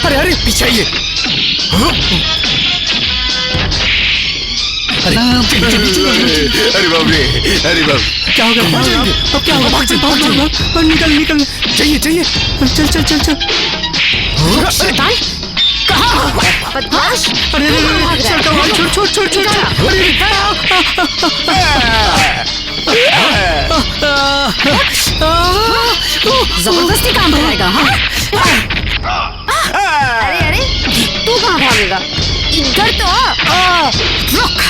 अरे अरे पीछे आइए। अरे बाप रे, अरे बाप, क्या होगा? अब क्या होगा? भाग भाग निकल निकल। चाहिए चाहिए, चल चल चल चल। शैतान, कहाँ बदमाश? अरे छोड़ छोड़ छोड़ छोड़। जबरदस्ती काम कराएगा। हाँ? अरे अरे तू कहाँ भागेगा? इधर तो आ। रुक।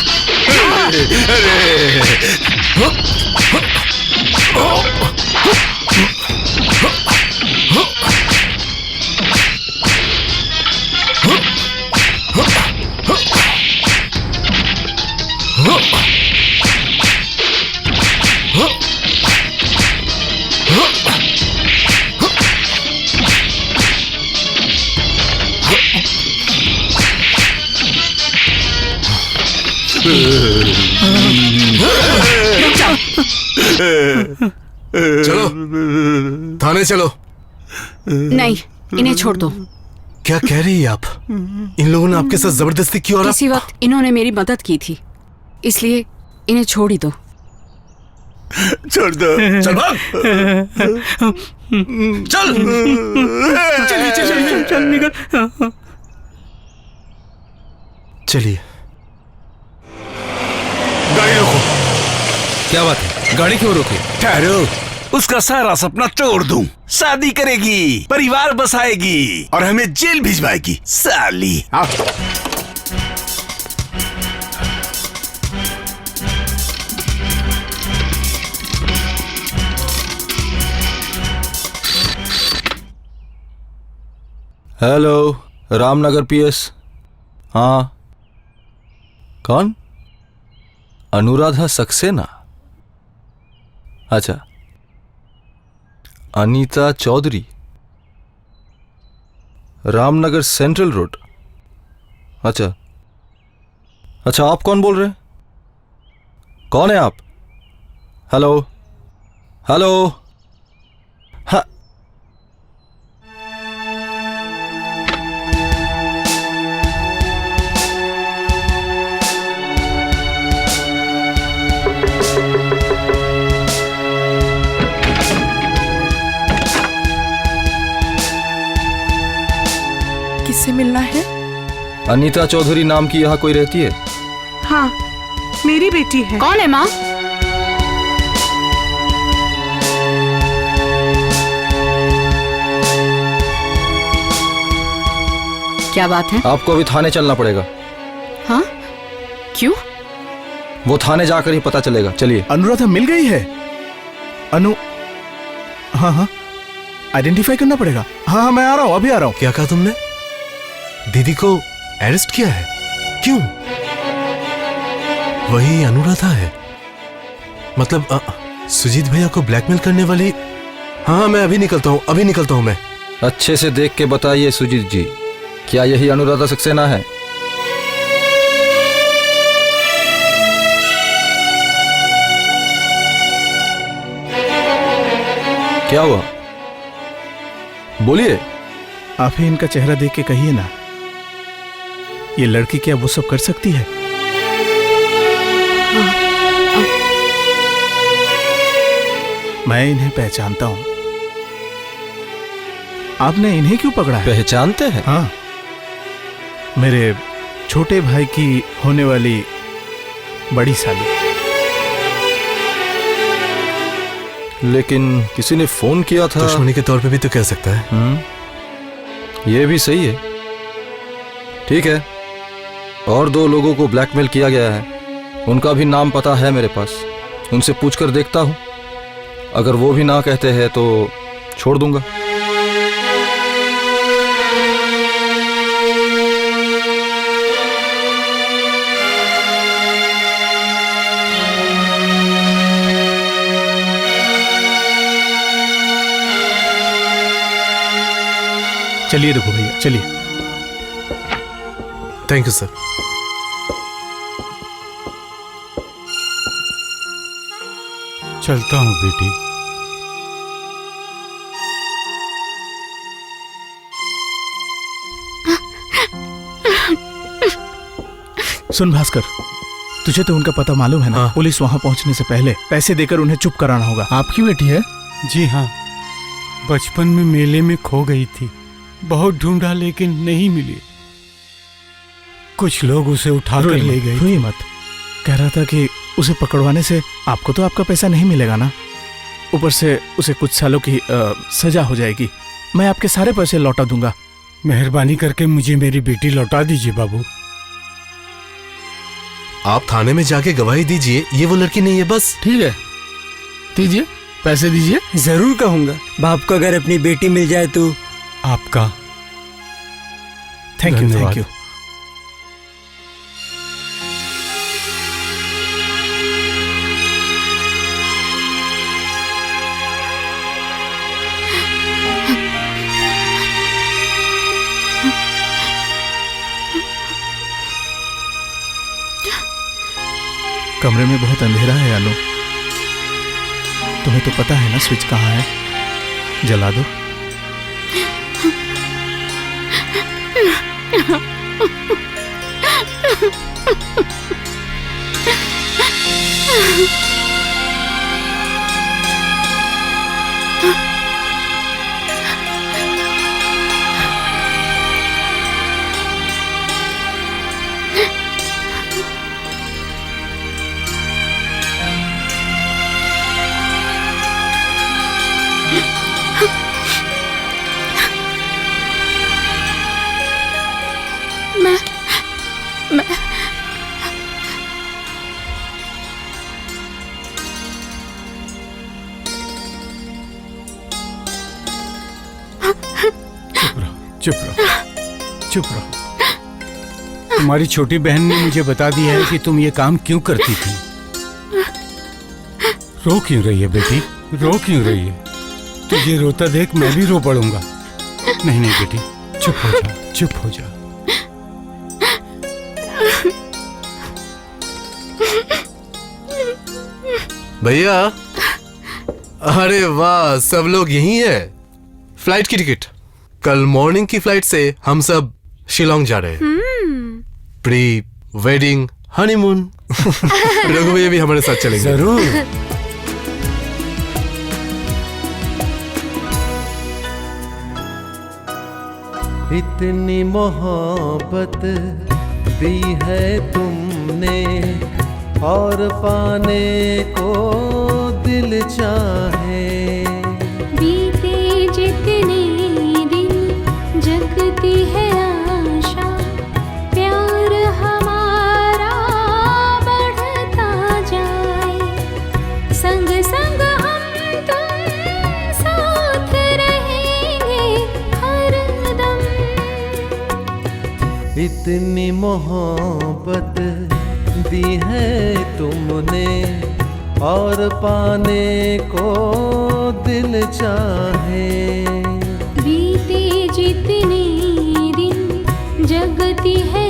चलो थाने चलो। नहीं, इन्हें छोड़ दो। क्या कह रही है आप? इन लोगों ने आपके साथ जबरदस्ती की और किसी वक्त इन्होंने मेरी मदद की थी, इसलिए इन्हें छोड़ ही दो। छोड़ दो। चल भाग। चल चल चल चल निकल। चलिए। गाड़ी रोको। क्या बात है, गाड़ी क्यों रोकी? ठहरो, उसका सारा सपना तोड़ दूं। शादी करेगी, परिवार बसाएगी और हमें जेल भिजवाएगी साली। आओ। Hello, Ramnagar PS. हाँ, कौन? अनुराधा सक्सेना। अच्छा, अनीता चौधरी, रामनगर सेंट्रल रोड। अच्छा अच्छा, आप कौन बोल रहे हैं? कौन है आप? Hello hello. हाँ, किससे मिलना है? अनीता चौधरी नाम की यहाँ कोई रहती है? हाँ, मेरी बेटी है। कौन है माँ? क्या बात है? आपको अभी थाने चलना पड़ेगा। हाँ? क्यों? वो थाने जाकर ही पता चलेगा। चलिए। अनुराधा मिल गई है। हाँ हाँ, आइडेंटिफाई करना पड़ेगा। हाँ हाँ, मैं आ रहा हूँ, अभी आ रहा हूँ। क्या कहा तुमने? दीदी को अरेस्ट किया है? क्यों? वही अनुराधा है? मतलब सुजीत भैया को ब्लैकमेल करने वाली? हाँ, मैं अभी निकलता हूँ, अभी निकलता हूँ मैं। अच्छे से देख के बताइए सुजीत जी, क्या यही अनुराधा सक्सेना है? क्या हुआ? बोलिए। आप ही इनका चेहरा देख के कहिए ना, ये लड़की क्या वो सब कर सकती है? मैं इन्हें पहचानता हूं। आपने इन्हें क्यों पकड़ा है? पहचानते हैं? हाँ, मेरे छोटे भाई की होने वाली बड़ी साली। लेकिन किसी ने फोन किया था। दुश्मनी के तौर पे भी तो कह सकता है। ये भी सही है। ठीक है, और 2 लोगों को ब्लैकमेल किया गया है, उनका भी नाम पता है मेरे पास। उनसे पूछकर देखता हूं, अगर वो भी ना कहते हैं तो छोड़ दूंगा। चलिए रघु भैया, चलिए। Thank you sir. चलता हूँ बेटी। सुन भास्कर, तुझे तो उनका पता मालूम है ना? हाँ। पुलिस वहां पहुंचने से पहले पैसे देकर उन्हें चुप कराना होगा। आपकी बेटी है? जी हाँ, बचपन में मेले में खो गई थी। बहुत ढूंढा लेकिन नहीं मिली। कुछ लोग उसे उठाकर ले गए। रोई मत। कह रहा था कि उसे पकड़वाने से आपको तो आपका पैसा नहीं मिलेगा ना, ऊपर से उसे कुछ सालों की सजा हो जाएगी। मैं आपके सारे पैसे लौटा दूंगा। मेहरबानी करके मुझे मेरी बेटी लौटा दीजिए बाबू। आप थाने में जाके गवाही दीजिए, ये वो लड़की नहीं है बस। ठीक है, दीजिए पैसे दीजिए। जरूर कहूंगा, बाप को अगर अपनी बेटी मिल जाए तो। आपका थैंक यू, धन्यवाद। Thank you. कमरे में बहुत अंधेरा है आलो, तुम्हें तो पता है ना स्विच कहाँ है? जला दो। मैं चुप रहो, चुप रहो। तुम्हारी छोटी बहन ने मुझे बता दिया है कि तुम ये काम क्यों करती थी। रो क्यों रही है बेटी, रो क्यों रही है? तुझे रोता देख मैं भी रो पड़ूंगा। नहीं नहीं बेटी, चुप हो जा, चुप हो जा। भैया, अरे वाह, सब लोग यहीं है। फ्लाइट की टिकट, कल मॉर्निंग की फ्लाइट से हम सब शिलोंग जा रहे हैं। Pre wedding honeymoon. रघु भैया भी हमारे साथ चलेंगे। जरूर। इतनी मोहब्बत दी है तुमने और पाने को दिल चाहे। बीते जितने दिन जगती है आशा, प्यार हमारा बढ़ता जाए। संग संग हम तुम साथ रहेंगे हरदम। इतनी मोहब्बत दी है तुमने और पाने को दिल चाहे। बीते जितने दिन जगती है